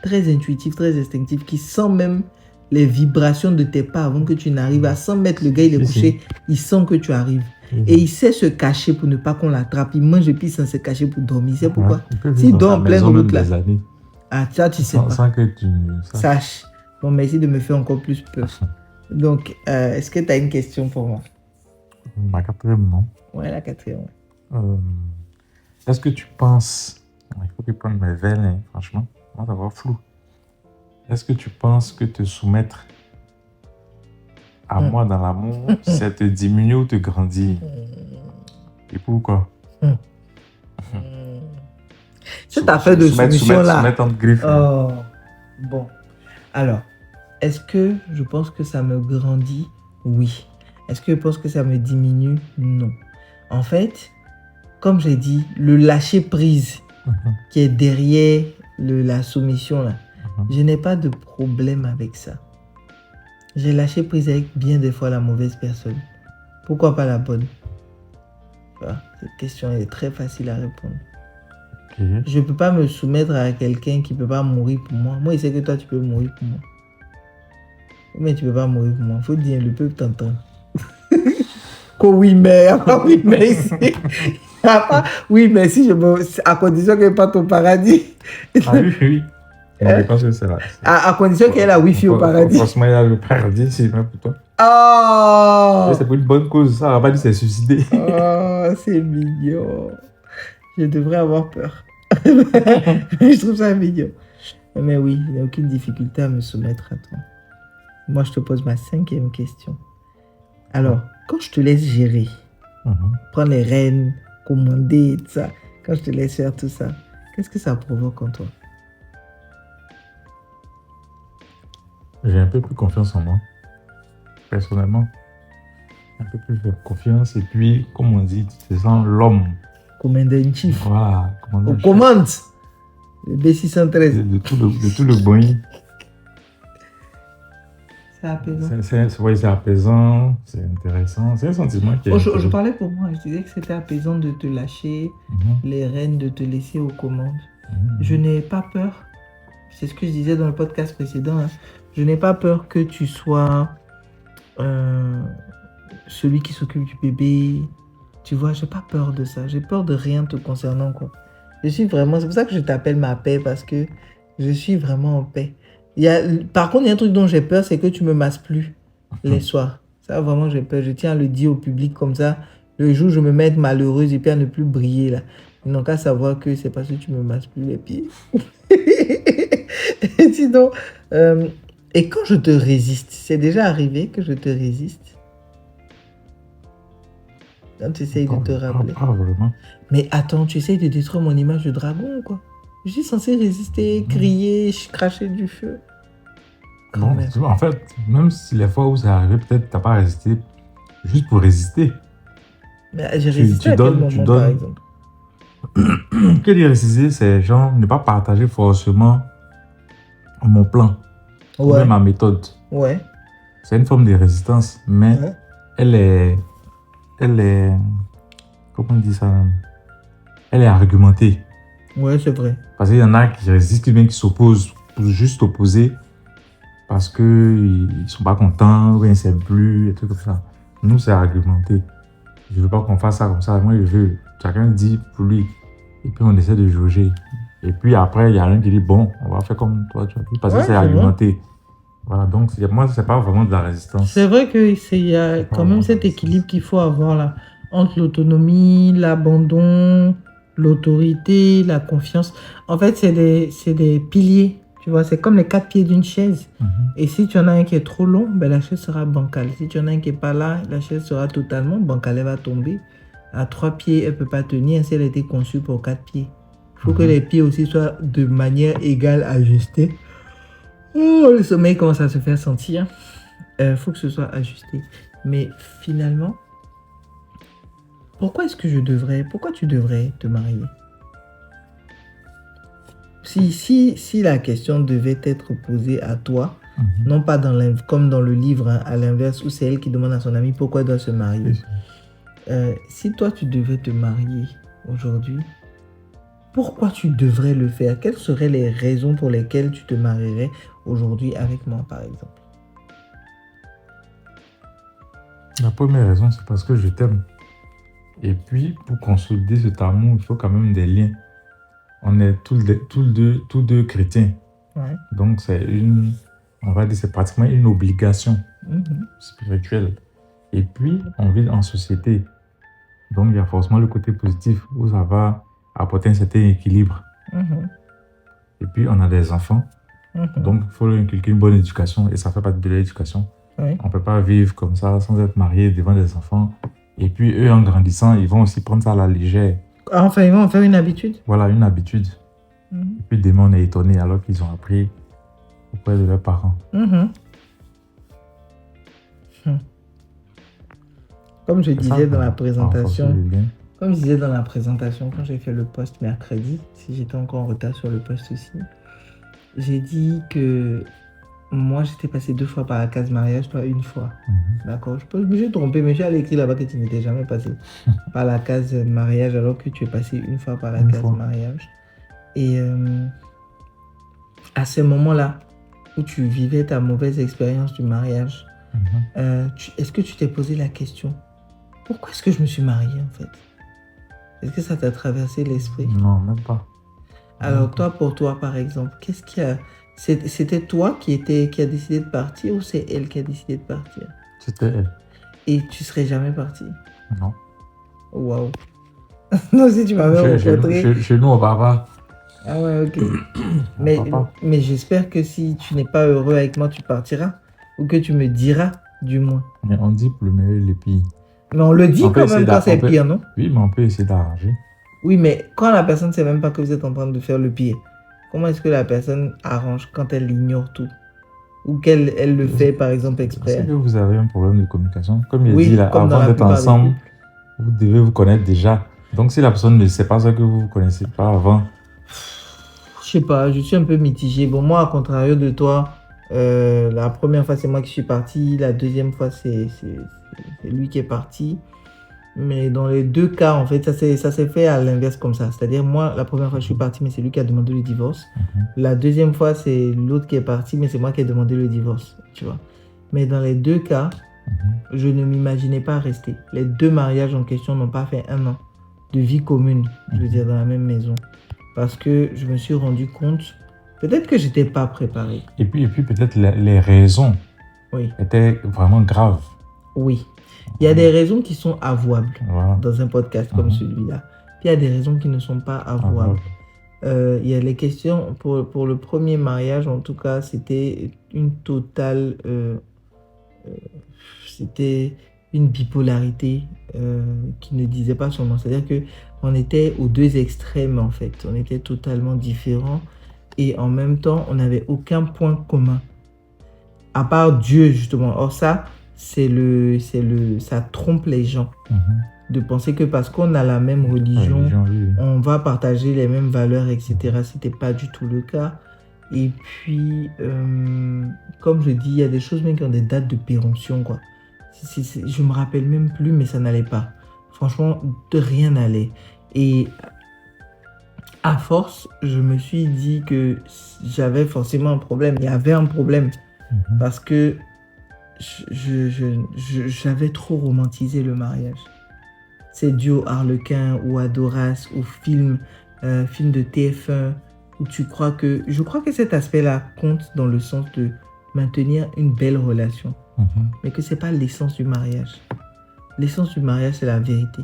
très intuitif, très instinctif, qui sent même les vibrations de tes pas avant que tu n'arrives. À 100 mètres, le gars, il est couché, il sent que tu arrives. Et il sait se cacher pour ne pas qu'on l'attrape. Il mange et puis sans se cacher pour dormir. C'est pourquoi. S'il dort en pleine route là. Ah, ça, tu sais pas.
Sans que tu
sache. Bon, merci de me faire encore plus peur. Donc, est-ce que tu as une question pour moi?
Ma quatrième, non.
Ouais, la quatrième.
Est-ce que tu penses... Il faut que je prenne mes verres, hein, franchement. Moi, ça va flou. Est-ce que tu penses que te soumettre à moi dans l'amour, c'est te diminuer ou te grandir? Et pourquoi?
Cette affaire de soumission-là.
Soumettre entre griffes.
Oh, bon. Alors, est-ce que je pense que ça me grandit? Oui. Est-ce que je pense que ça me diminue? Non. En fait, comme j'ai dit, le lâcher prise qui est derrière la soumission, là, je n'ai pas de problème avec ça. J'ai lâché prise avec bien des fois la mauvaise personne. Pourquoi pas la bonne? Tu vois, cette question est très facile à répondre.
Ok.
Je ne peux pas me soumettre à quelqu'un qui ne peut pas mourir pour moi. Moi, il sait que toi, tu peux mourir pour moi. Mais tu ne peux pas mourir pour moi. Il faut dire, le peuple t'entend. Oui, mais, oui, mais ici. Oui, mais si je me... à condition qu'il n'y ait pas ton paradis.
Ah oui, oui. Non, je pense que c'est là.
À condition qu'il y ait la Wi-Fi au paradis.
Franchement, il y a le paradis, c'est même pour toi.
Oh,
Et c'est pour une bonne cause, ça va pas dire c'est suicidé.
oh, c'est mignon. Je devrais avoir peur. Je trouve ça mignon. Mais oui, il n'y a aucune difficulté à me soumettre à toi. Moi, je te pose ma 5e question. Alors, quand je te laisse gérer, prendre les rênes, commander, tout ça, quand je te laisse faire tout ça, qu'est-ce que ça provoque en toi?
J'ai un peu plus confiance en moi, personnellement. Un peu plus de confiance. Et puis, comme on dit, tu te sens l'homme.
Commander in chief.
Voilà.
On commande. Le B613.
De tout le Boeing.
C'est apaisant.
C'est apaisant, c'est intéressant. C'est un sentiment qui est...
Je parlais pour moi. Je disais que c'était apaisant de te lâcher les rênes, de te laisser aux commandes. Je n'ai pas peur. C'est ce que je disais dans le podcast précédent. Hein. Je n'ai pas peur que tu sois celui qui s'occupe du bébé. Tu vois, j'ai pas peur de ça. J'ai peur de rien te concernant, quoi. Je suis vraiment... C'est pour ça que je t'appelle ma paix, parce que je suis vraiment en paix. Par contre, il y a un truc dont j'ai peur, c'est que tu me masses plus les soirs. Ça, vraiment, j'ai peur. Je tiens à le dire au public comme ça. Le jour où je me mets malheureuse et puis à ne plus briller, là. Ils n'ont qu'à savoir que c'est parce que tu me masses plus les pieds. Et sinon, et quand je te résiste, c'est déjà arrivé que je te résiste? Quand tu essayes de te rappeler.
Pas vraiment.
Mais attends, tu essayes de détruire mon image de dragon, quoi. Je suis censé résister, crier, cracher du feu.
Non, en fait, même si les fois où c'est arrivé, peut-être que tu n'as pas résisté juste pour résister.
Mais j'ai résisté à quel moment, par exemple?
Que dire résister, c'est genre ne pas partager forcément mon plan. Ou même ma méthode.
Ouais.
C'est une forme de résistance, mais elle est... Comment on dit ça même? Elle est argumentée.
Ouais, c'est vrai.
Parce qu'il y en a qui résistent, qui s'opposent pour juste opposer parce qu'ils ne sont pas contents, ou ils ne s'aiment plus, et tout comme ça. Nous, c'est argumenté. Je ne veux pas qu'on fasse ça comme ça. Moi, je veux. Chacun dit pour lui. Et puis, on essaie de jauger. Et puis, après, il y a un qui dit, bon, on va faire comme toi, tu vois. Parce que c'est argumenté. Voilà, donc, moi, ce n'est pas vraiment de la résistance.
C'est vrai qu'il y a quand même cet équilibre qu'il faut avoir là, entre l'autonomie, l'abandon, l'autorité, la confiance. En fait, c'est des piliers. Tu vois, c'est comme les 4 pieds d'une chaise. Et si tu en as un qui est trop long, ben la chaise sera bancale. Si tu en as un qui n'est pas là, la chaise sera totalement bancale. Elle va tomber. À 3 pieds, elle ne peut pas tenir. Si elle a été conçue pour 4 pieds. Il faut que les pieds aussi soient de manière égale ajustés. Oh, le sommeil commence à se faire sentir. Faut que ce soit ajusté. Mais finalement, pourquoi tu devrais te marier? Si la question devait être posée à toi, non pas comme dans le livre, hein, à l'inverse, où c'est elle qui demande à son ami pourquoi elle doit se marier. Si toi, tu devais te marier aujourd'hui, pourquoi tu devrais le faire? Quelles seraient les raisons pour lesquelles tu te marierais aujourd'hui avec moi, par exemple?
La première raison, c'est parce que je t'aime. Et puis, pour consolider cet amour, il faut quand même des liens. On est tous deux chrétiens.
Ouais.
Donc, on va dire, c'est pratiquement une obligation spirituelle. Et puis, on vit en société. Donc, il y a forcément le côté positif où ça va apporter un certain équilibre. Et puis, on a des enfants. Donc, il faut leur inculquer une bonne éducation. Et ça fait partie de l'éducation. On ne peut pas vivre comme ça sans être marié devant des enfants. Et puis, eux, en grandissant, ils vont aussi prendre ça à la légère.
Enfin, ils vont en faire une habitude.
Voilà, une habitude. Et puis, demain, on est étonné alors qu'ils ont appris auprès de leurs parents.
Comme je
C'est ça,
disais dans la
renforcer
présentation,
le lien.
comme je disais dans la présentation, quand j'ai fait le post mercredi, si j'étais encore en retard sur le post aussi, j'ai dit que moi j'étais passé 2 fois par la case mariage, toi une fois. D'accord? Je me suis trompé, mais j'ai écrit là-bas que tu n'étais jamais passé par la case mariage alors que tu es passé une fois par la
Une
case
fois.
mariage. Et à ce moment-là où tu vivais ta mauvaise expérience du mariage, est-ce que tu t'es posé la question, pourquoi est-ce que je me suis marié en fait? Est-ce que ça t'a traversé l'esprit?
Non, même pas.
Alors toi, pour toi par exemple, qu'est-ce qui a... C'était toi qui a décidé de partir ou c'est elle qui a décidé de partir?
C'était elle.
Et tu serais jamais parti?
Non.
Waouh. Non, si tu m'avais rencontré...
Chez nous, au papa.
Ah ouais, ok. mais j'espère que si tu n'es pas heureux avec moi, tu partiras. Ou que tu me diras, du moins.
Mais on dit pour le meilleur et le pire.
Mais on le dit
On peut
quand
essayer
même quand c'est pire, non?
Oui, mais on peut essayer d'arranger.
Oui, mais quand la personne ne sait même pas que vous êtes en train de faire le pire, comment est-ce que la personne arrange quand elle ignore tout? Ou qu'elle le fait, par exemple, exprès?
C'est que vous avez un problème de communication. Comme il
Oui,
dit là,
comme dans
avant
la
d'être
plupart des
ensemble,
couples.
vous devez vous connaître déjà. Donc si la personne ne sait pas ça que vous ne connaissez pas avant,
Je sais pas, je suis un peu mitigé. Bon, moi, à contrario de toi, la première fois, c'est moi qui suis parti. La deuxième fois, c'est lui qui est parti. Mais dans les deux cas, en fait, ça s'est fait à l'inverse comme ça. C'est-à-dire, moi, la première fois, je suis parti, mais c'est lui qui a demandé le divorce. La deuxième fois, c'est l'autre qui est parti, mais c'est moi qui ai demandé le divorce. Tu vois. Mais dans les deux cas, je ne m'imaginais pas rester. Les deux mariages en question n'ont pas fait 1 an de vie commune, je veux dire, dans la même maison. Parce que je me suis rendu compte, peut-être que j'étais pas préparé.
et puis peut-être les raisons
Oui,
étaient vraiment graves.
oui. Il y a des raisons qui sont avouables
Voilà.
dans un podcast comme celui-là. Puis il y a des raisons qui ne sont pas avouables. Il y a les questions, pour le premier mariage, en tout cas, c'était une totale... c'était une bipolarité qui ne disait pas son nom. C'est-à-dire qu'on était aux deux extrêmes, en fait. On était totalement différents. Et en même temps, on n'avait aucun point commun. À part Dieu, justement. Or, ça, ça trompe les gens. De penser que parce qu'on a la même religion,
oui.
on va partager les mêmes valeurs, etc. C'était pas du tout le cas. Et puis, comme je dis, il y a des choses même qui ont des dates de péremption, quoi. Je me rappelle même plus, mais ça n'allait pas. Franchement, de rien n'allait. Et à force, je me suis dit que j'avais forcément un problème. Il y avait un problème. Parce que j'avais trop romantisé le mariage. C'est dû au Harlequin ou à Doras, au film de TF1, où tu crois que... Je crois que cet aspect-là compte dans le sens de maintenir une belle relation. Mais que ce n'est pas l'essence du mariage. L'essence du mariage, c'est la vérité.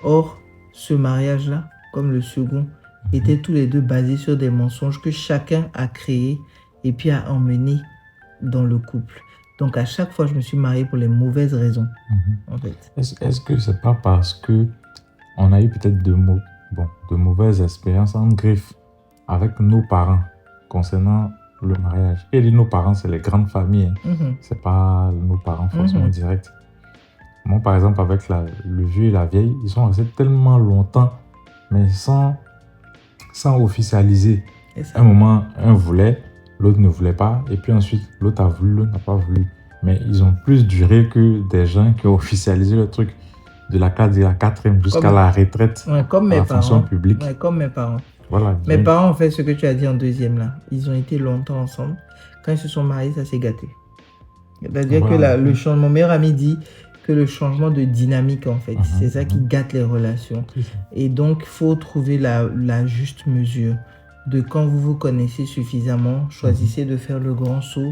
Or, ce mariage-là, comme le second, étaient tous les deux basés sur des mensonges que chacun a créés et puis a emmenés dans le couple. Donc, à chaque fois, je me suis marié pour les mauvaises raisons, en fait.
Est-ce que c'est pas parce que on a eu peut-être de mauvaises expériences en griffe avec nos parents concernant le mariage? Et nos parents, c'est les grandes familles. C'est pas nos parents forcément directs. Moi, par exemple, avec le vieux et la vieille, ils sont restés tellement longtemps, mais sans officialiser. Un moment, un voulait, l'autre ne voulait pas, et puis ensuite, l'autre a voulu, l'autre n'a pas voulu. Mais ils ont plus duré que des gens qui ont officialisé le truc de la 4e jusqu'à la retraite,
comme mes
la fonction publique.
Comme mes parents.
Voilà.
Mes parents ont fait ce que tu as dit en deuxième là. Ils ont été longtemps ensemble. Quand ils se sont mariés, ça s'est gâté. C'est-à-dire que mon meilleur ami dit que le changement de dynamique, en fait, c'est ça qui gâte les relations. Et donc, il faut trouver la juste mesure de quand vous vous connaissez suffisamment, choisissez de faire le grand saut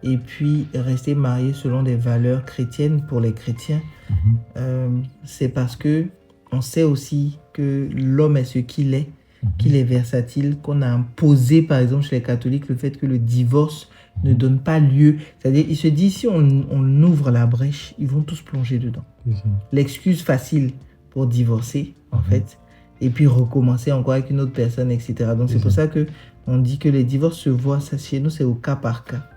et puis rester marié selon des valeurs chrétiennes pour les chrétiens. C'est parce que on sait aussi que l'homme est ce qu'il est, qu'il est versatile, qu'on a imposé, par exemple, chez les catholiques, le fait que le divorce ne donne pas lieu. C'est-à-dire, ils se disent, si on ouvre la brèche, ils vont tous plonger dedans. L'excuse facile pour divorcer, en fait, et puis recommencer encore avec une autre personne, etc. Donc, c'est pour ça qu'on dit que les divorces se voient, ça chez nous, c'est au cas par cas.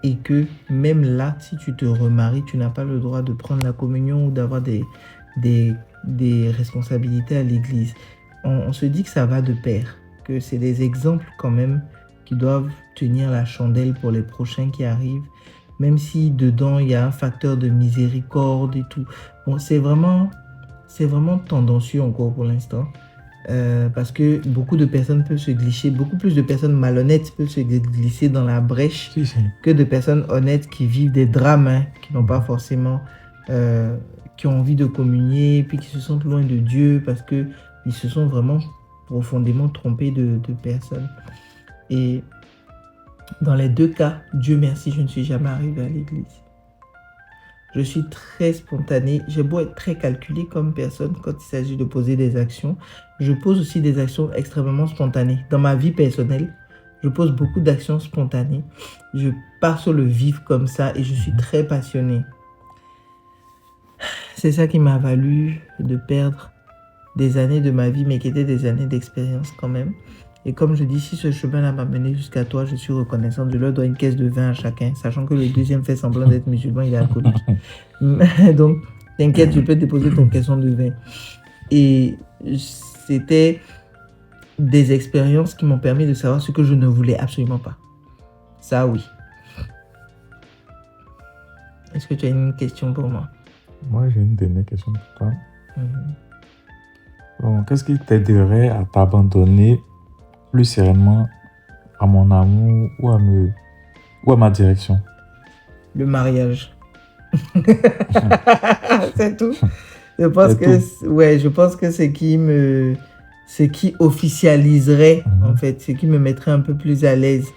et que même là, si tu te remaries, tu n'as pas le droit de prendre la communion ou d'avoir des responsabilités à l'église. On se dit que ça va de pair, que c'est des exemples quand même qui doivent tenir la chandelle pour les prochains qui arrivent, même si dedans il y a un facteur de miséricorde et tout. Bon, c'est vraiment tendancieux encore pour l'instant. Parce que beaucoup de personnes peuvent se glisser, beaucoup plus de personnes malhonnêtes peuvent se glisser dans la brèche que de personnes honnêtes qui vivent des drames, hein, qui n'ont pas forcément, qui ont envie de communier, puis qui se sentent loin de Dieu parce qu'ils se sont vraiment profondément trompés de personnes. Et dans les deux cas, Dieu merci, je ne suis jamais arrivé à l'église. Je suis très spontané. J'ai beau être très calculé comme personne quand il s'agit de poser des actions. Je pose aussi des actions extrêmement spontanées. Dans ma vie personnelle, je pose beaucoup d'actions spontanées. Je pars sur le vif comme ça et je suis très passionné. C'est ça qui m'a valu de perdre des années de ma vie, mais qui étaient des années d'expérience quand même. Et comme je dis, si ce chemin-là m'a mené jusqu'à toi, je suis reconnaissant. Je leur dois une caisse de vin à chacun, sachant que le deuxième fait semblant d'être musulman, il est alcoolique. Donc, t'inquiète, je peux déposer ton caisson de vin. Et c'était des expériences qui m'ont permis de savoir ce que je ne voulais absolument pas. Ça, oui. Est-ce que tu as une question pour moi?
Moi, j'ai une dernière question pour toi. Bon, qu'est-ce qui t'aiderait à t'abandonner plus sereinement à mon amour ou à ma direction?
Le mariage. C'est tout. Je pense que ce qui officialiserait, en fait, ce qui me mettrait un peu plus à l'aise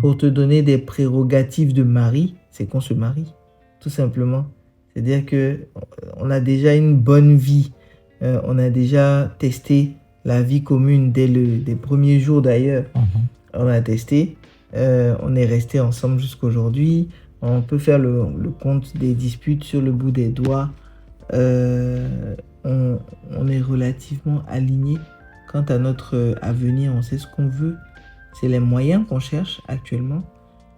pour te donner des prérogatives de mari, c'est qu'on se marie, tout simplement. C'est-à-dire que on a déjà une bonne vie. On a déjà testé la vie commune dès les premiers jours d'ailleurs. On a testé. On est resté ensemble jusqu'aujourd'hui. On peut faire le compte des disputes sur le bout des doigts. On est relativement alignés quant à notre avenir. On sait ce qu'on veut. C'est les moyens qu'on cherche actuellement.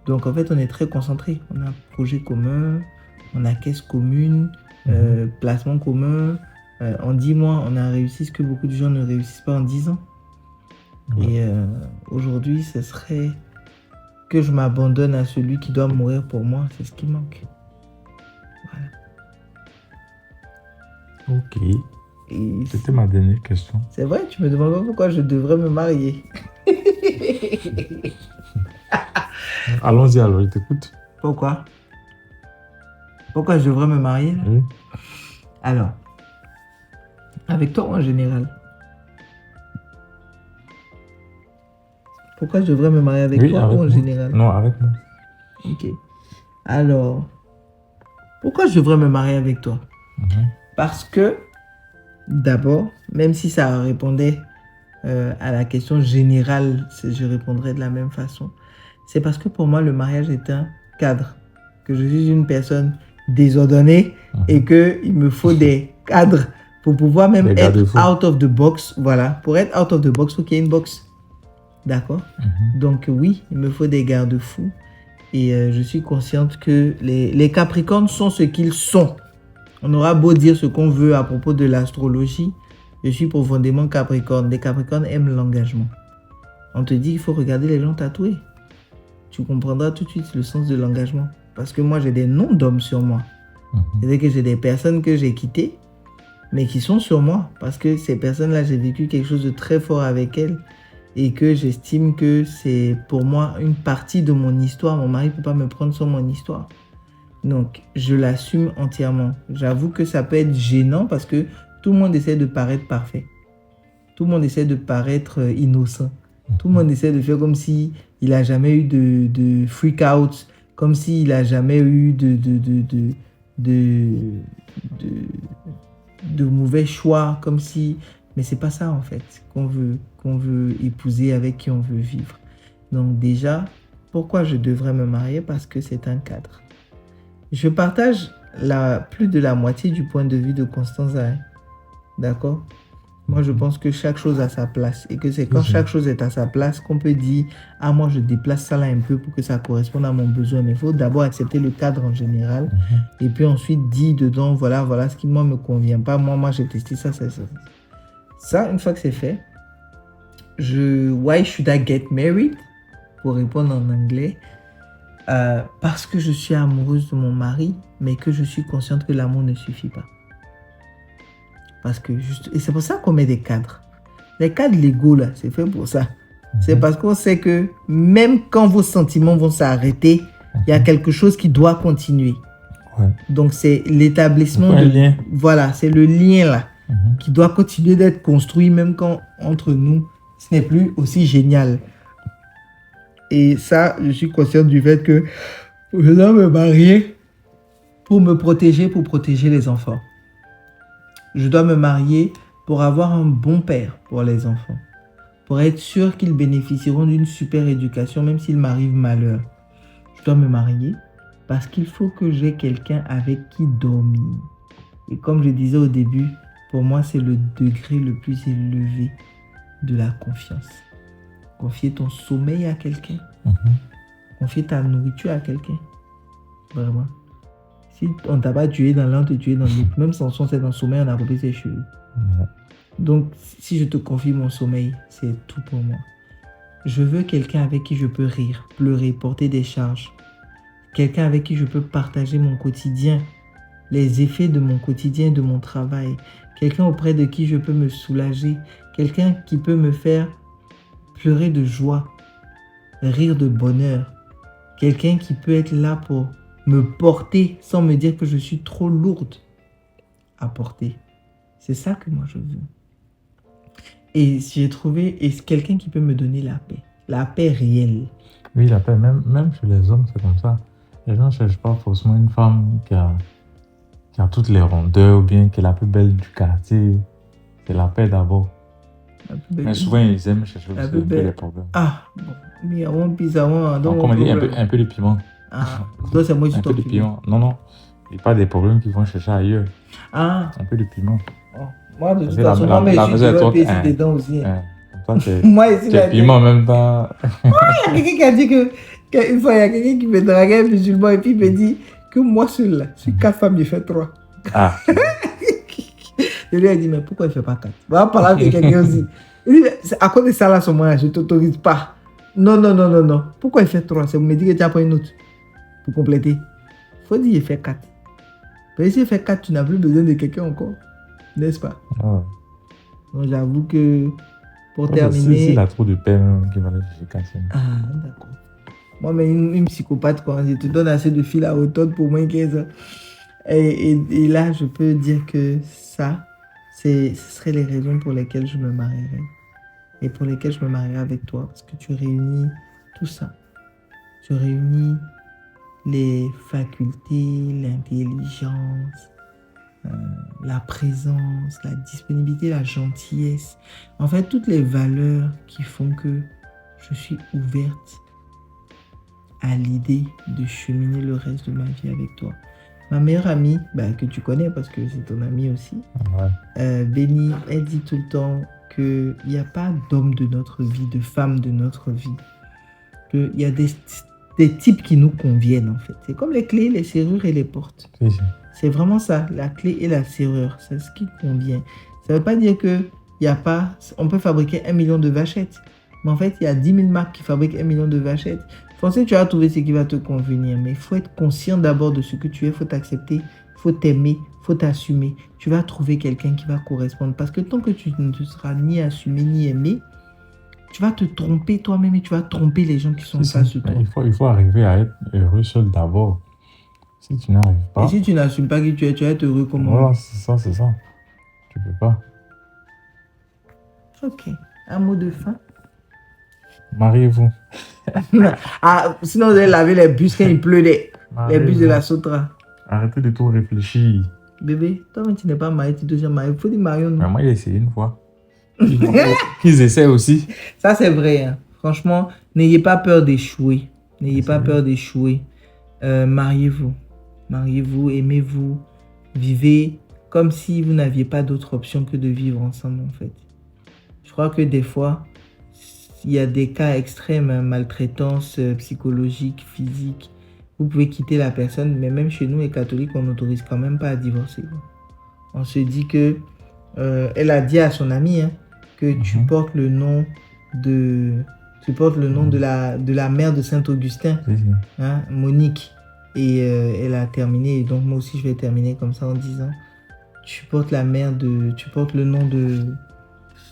Donc en fait, on est très concentrés. On a un projet commun, on a caisse commune, placement commun. En 10 mois, on a réussi ce que beaucoup de gens ne réussissent pas en 10 ans. Et aujourd'hui, ce serait que je m'abandonne à celui qui doit mourir pour moi. C'est ce qui manque. Voilà.
Ok. Et c'était ma dernière question.
C'est vrai, tu me demandes pourquoi je devrais me marier.
Allons-y alors, je t'écoute.
Pourquoi je devrais me marier?
Oui.
Alors, avec toi ou en général? Pourquoi je devrais me marier avec toi ou en général?
Non, avec moi.
Ok. Alors, pourquoi je devrais me marier avec toi? Parce que, d'abord, même si ça répondait à la question générale, je répondrais de la même façon. C'est parce que pour moi, le mariage est un cadre. Que je suis une personne désordonnée et qu'il me faut des cadres pour pouvoir même être out of the box. Voilà, pour être out of the box, il faut qu'il y ait une box. D'accord? Donc oui, il me faut des garde-fous. Et je suis consciente que les Capricornes sont ce qu'ils sont. On aura beau dire ce qu'on veut à propos de l'astrologie, je suis profondément Capricorne. Les Capricornes aiment l'engagement. On te dit qu'il faut regarder les gens tatoués. Tu comprendras tout de suite le sens de l'engagement. Parce que moi, j'ai des noms d'hommes sur moi. C'est-à-dire que j'ai des personnes que j'ai quittées, mais qui sont sur moi. Parce que ces personnes-là, j'ai vécu quelque chose de très fort avec elles. Et que j'estime que c'est pour moi une partie de mon histoire. Mon mari ne peut pas me prendre sur mon histoire. Donc, je l'assume entièrement. J'avoue que ça peut être gênant parce que tout le monde essaie de paraître parfait. Tout le monde essaie de paraître innocent. Tout le monde essaie de faire comme s'il n'a jamais eu de freak-out, comme s'il n'a jamais eu de mauvais choix, comme si... Mais c'est pas ça en fait qu'on veut épouser, avec qui on veut vivre. Donc déjà, pourquoi je devrais me marier? Parce que c'est un cadre. Je partage plus de la moitié du point de vue de Constanza. D'accord? Moi, je pense que chaque chose a sa place. Et que c'est quand
Mhm.
chaque chose est à sa place qu'on peut dire, ah, moi, je déplace ça là un peu pour que ça corresponde à mon besoin. Mais il faut d'abord accepter le cadre en général.
Mhm.
Et puis ensuite, dire dedans, voilà ce qui, moi, me convient pas. Moi, j'ai testé ça. Ça, une fois que c'est fait, why should I get married? Pour répondre en anglais. Parce que je suis amoureuse de mon mari, mais que je suis consciente que l'amour ne suffit pas. Parce que et c'est pour ça qu'on met des cadres. Les cadres légaux, là, c'est fait pour ça. C'est parce qu'on sait que même quand vos sentiments vont s'arrêter, il y a quelque chose qui doit continuer.
Ouais.
Donc, c'est l'établissement
Un lien.
Voilà, c'est le lien, là, qui doit continuer d'être construit, même quand, entre nous, ce n'est plus aussi génial. Et ça, je suis consciente du fait que je dois me marier pour me protéger, pour protéger les enfants. Je dois me marier pour avoir un bon père pour les enfants. Pour être sûr qu'ils bénéficieront d'une super éducation, même s'il m'arrive malheur. Je dois me marier parce qu'il faut que j'ai quelqu'un avec qui dormir. Et comme je disais au début, pour moi, c'est le degré le plus élevé de la confiance. Confier ton sommeil à quelqu'un. Confier ta nourriture à quelqu'un. Vraiment. Si on t'a pas tué dans l'un, on te tué dans l'autre. Même Samson, c'est dans le sommeil, on a coupé ses cheveux. Donc, si je te confie mon sommeil, c'est tout pour moi. Je veux quelqu'un avec qui je peux rire, pleurer, porter des charges. Quelqu'un avec qui je peux partager mon quotidien, les effets de mon quotidien, de mon travail. Quelqu'un auprès de qui je peux me soulager. Quelqu'un qui peut me faire pleurer de joie, rire de bonheur. Quelqu'un qui peut être là pour me porter sans me dire que je suis trop lourde à porter. C'est ça que moi je veux. Et j'ai trouvé quelqu'un qui peut me donner la paix réelle.
Oui, la paix, même chez les hommes, c'est comme ça. Les gens ne cherchent pas forcément une femme qui a toutes les rondeurs ou bien qui est la plus belle du quartier. C'est la paix d'abord. Mais souvent, ils aiment chercher aussi un peu les problèmes.
Ah, bon. Mais avant, pizza,
donc, comme on dit, un peu de piment.
Ah, toi, c'est moi qui
un peu de piment. Non. Il n'y a pas des problèmes qu'ils vont chercher ailleurs.
Ah.
Un peu de piment.
Oh. Moi, de toute façon, moi, mais je suis toujours ici dedans aussi.
Toi,
moi, ici,
tu es piment en même temps.
Il y a quelqu'un qui a dit qu'une fois, il y a quelqu'un qui me draguait un musulman et puis il me dit que moi seul, là, sur 4 femmes, il fait 3.
Ah.
Je lui ai dit, mais pourquoi il ne fait pas 4? On va parler avec quelqu'un aussi. Il dit, à cause de ça, là, ce moment-là, je ne t'autorise pas. Non. Pourquoi il fait 3? C'est pour me dire que tu n'as pas une autre pour compléter. Il faut dire qu'il fait 4. Mais si il fait 4, tu n'as plus besoin de quelqu'un encore. N'est-ce pas?
Oh.
Donc, j'avoue que pour terminer.
Si il a trop de peine, qu'il va aller chercher 4.
Ah, d'accord. Moi, mais une psychopathe, quand je te donne assez de fil à retordre pour moins 15 ans. Et là, je peux dire que ça, ce seraient les raisons pour lesquelles je me marierais. Et pour lesquelles je me marierais avec toi. Parce que tu réunis tout ça. Tu réunis les facultés, l'intelligence, la présence, la disponibilité, la gentillesse. En fait, toutes les valeurs qui font que je suis ouverte à l'idée de cheminer le reste de ma vie avec toi. Ma meilleure amie, que tu connais parce que c'est ton amie aussi, Béni, elle dit tout le temps qu'il n'y a pas d'homme de notre vie, de femme de notre vie. Qu'il y a des types qui nous conviennent en fait. C'est comme les clés, les serrures et les portes.
Oui.
C'est vraiment ça, la clé et la serrure, c'est ce qui convient. Ça ne veut pas dire qu'il n'y a pas, on peut fabriquer 1 million de vachettes. Mais en fait, il y a 10 000 marques qui fabriquent 1 million de vachettes. Pensez que tu vas trouver ce qui va te convenir. Mais il faut être conscient d'abord de ce que tu es. Il faut t'accepter. Il faut t'aimer. Il faut t'assumer. Tu vas trouver quelqu'un qui va correspondre. Parce que tant que tu ne te seras ni assumé ni aimé, tu vas te tromper toi-même et tu vas tromper les gens qui sont en face de toi.
Il faut arriver à être heureux seul d'abord. Si tu n'arrives pas...
Et si tu n'assumes pas qui tu es, tu vas être heureux comment?
Voilà, c'est ça. Tu peux pas.
Ok. Un mot de fin?
Mariez-vous.
Sinon, vous allez laver les bus quand il pleuvait. Les bus de la Sotra.
Arrêtez de tout réfléchir.
Bébé, toi, tu n'es pas marié, tu te déjà marié. Il faut dire marions-nous.
Mais moi, j'ai essayé une fois. Qu'ils essaient aussi.
Ça, c'est vrai. Hein. Franchement, n'ayez pas peur d'échouer. Mariez-vous. Mariez-vous, aimez-vous. Vivez comme si vous n'aviez pas d'autre option que de vivre ensemble, en fait. Je crois que des fois, il y a des cas extrêmes, hein, maltraitance psychologique, physique. Vous pouvez quitter la personne, mais même chez nous, les catholiques, on n'autorise quand même pas à divorcer. On se dit que... elle a dit à son ami, hein, que tu portes le nom de... Tu portes le nom de la mère de Saint-Augustin, hein, Monique. Et elle a terminé, et donc moi aussi je vais terminer comme ça en disant tu portes le nom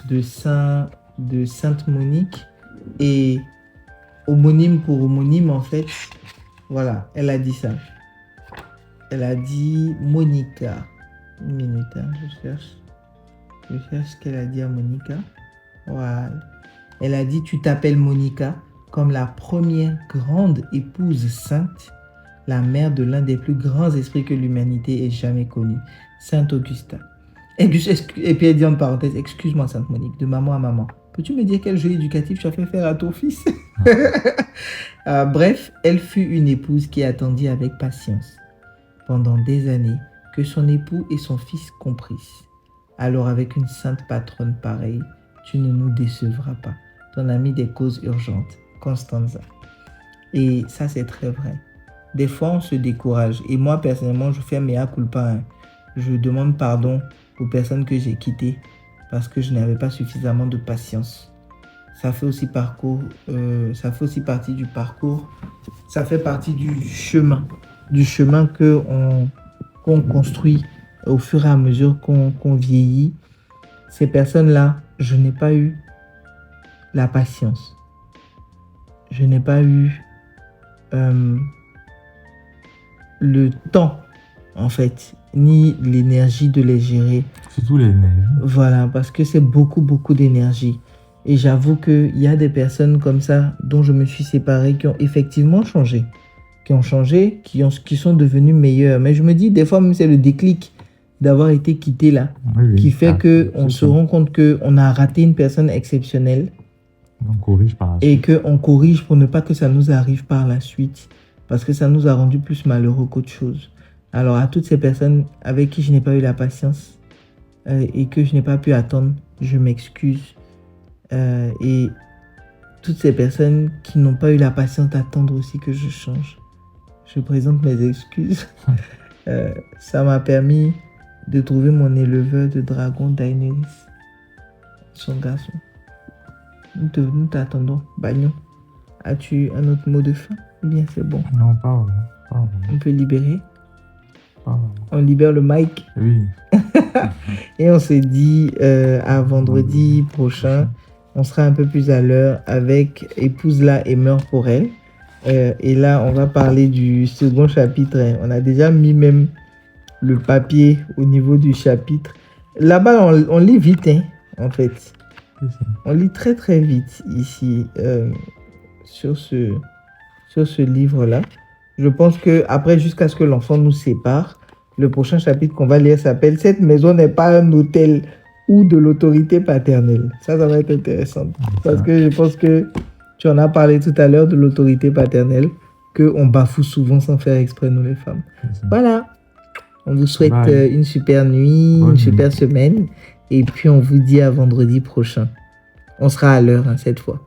de Sainte Monique, et homonyme pour homonyme, en fait, voilà, elle a dit ça. Elle a dit Monica. Une minute, hein, je cherche ce qu'elle a dit à Monica. Voilà. Elle a dit tu t'appelles Monica comme la première grande épouse sainte, la mère de l'un des plus grands esprits que l'humanité ait jamais connu, Saint Augustin. Et puis elle dit en parenthèse, excuse-moi Sainte Monique, de maman à maman, peux-tu me dire quel jeu éducatif tu as fait faire à ton fils? Bref, elle fut une épouse qui attendit avec patience, pendant des années, que son époux et son fils comprissent. Alors avec une sainte patronne pareille, tu ne nous décevras pas. Ton ami des causes urgentes, Constanza. Et ça, c'est très vrai. Des fois, on se décourage. Et moi, personnellement, je fais mea culpa. Hein. Je demande pardon aux personnes que j'ai quittées parce que je n'avais pas suffisamment de patience. Ça fait aussi partie du parcours. Ça fait partie du chemin qu'on construit au fur et à mesure qu'on vieillit. Ces personnes-là, je n'ai pas eu la patience. Je n'ai pas eu le temps, en fait, ni l'énergie de les gérer.
Surtout l'énergie.
Voilà, parce que c'est beaucoup, beaucoup d'énergie. Et j'avoue qu'il y a des personnes comme ça dont je me suis séparé qui ont effectivement changé. Qui sont devenues meilleures. Mais je me dis, des fois, même c'est le déclic d'avoir été quitté là, qui fait qu'on se rend compte qu'on a raté une personne exceptionnelle.
On corrige par la suite.
Et qu'on corrige pour ne pas que ça nous arrive par la suite. Parce que ça nous a rendu plus malheureux qu'autre chose. Alors à toutes ces personnes avec qui je n'ai pas eu la patience et que je n'ai pas pu attendre, je m'excuse. Et toutes ces personnes qui n'ont pas eu la patience d'attendre aussi que je change, je présente mes excuses. Ça m'a permis de trouver mon éleveur de dragon, Daenerys, son garçon. Nous t'attendons, Bagnon. As-tu un autre mot de fin? Ou bien c'est bon?
Non, pas vraiment.
On peut libérer?
Pas vraiment.
On libère le mic?
Oui.
Et on se dit à vendredi prochain. On sera un peu plus à l'heure avec Épouse-la et meurt pour elle. Et là, on va parler du second chapitre. On a déjà mis même le papier au niveau du chapitre. Là-bas, on lit vite, hein, en fait. On lit très très vite ici sur ce livre-là. Je pense que après, jusqu'à ce que l'enfant nous sépare, le prochain chapitre qu'on va lire s'appelle « Cette maison n'est pas un hôtel ou de l'autorité paternelle ». Ça va être intéressant. Parce que je pense que tu en as parlé tout à l'heure de l'autorité paternelle, qu'on bafoue souvent sans faire exprès, nous les femmes. Voilà. On vous souhaite une super nuit, une super semaine. Et puis, on vous dit à vendredi prochain. On sera à l'heure, hein, cette fois.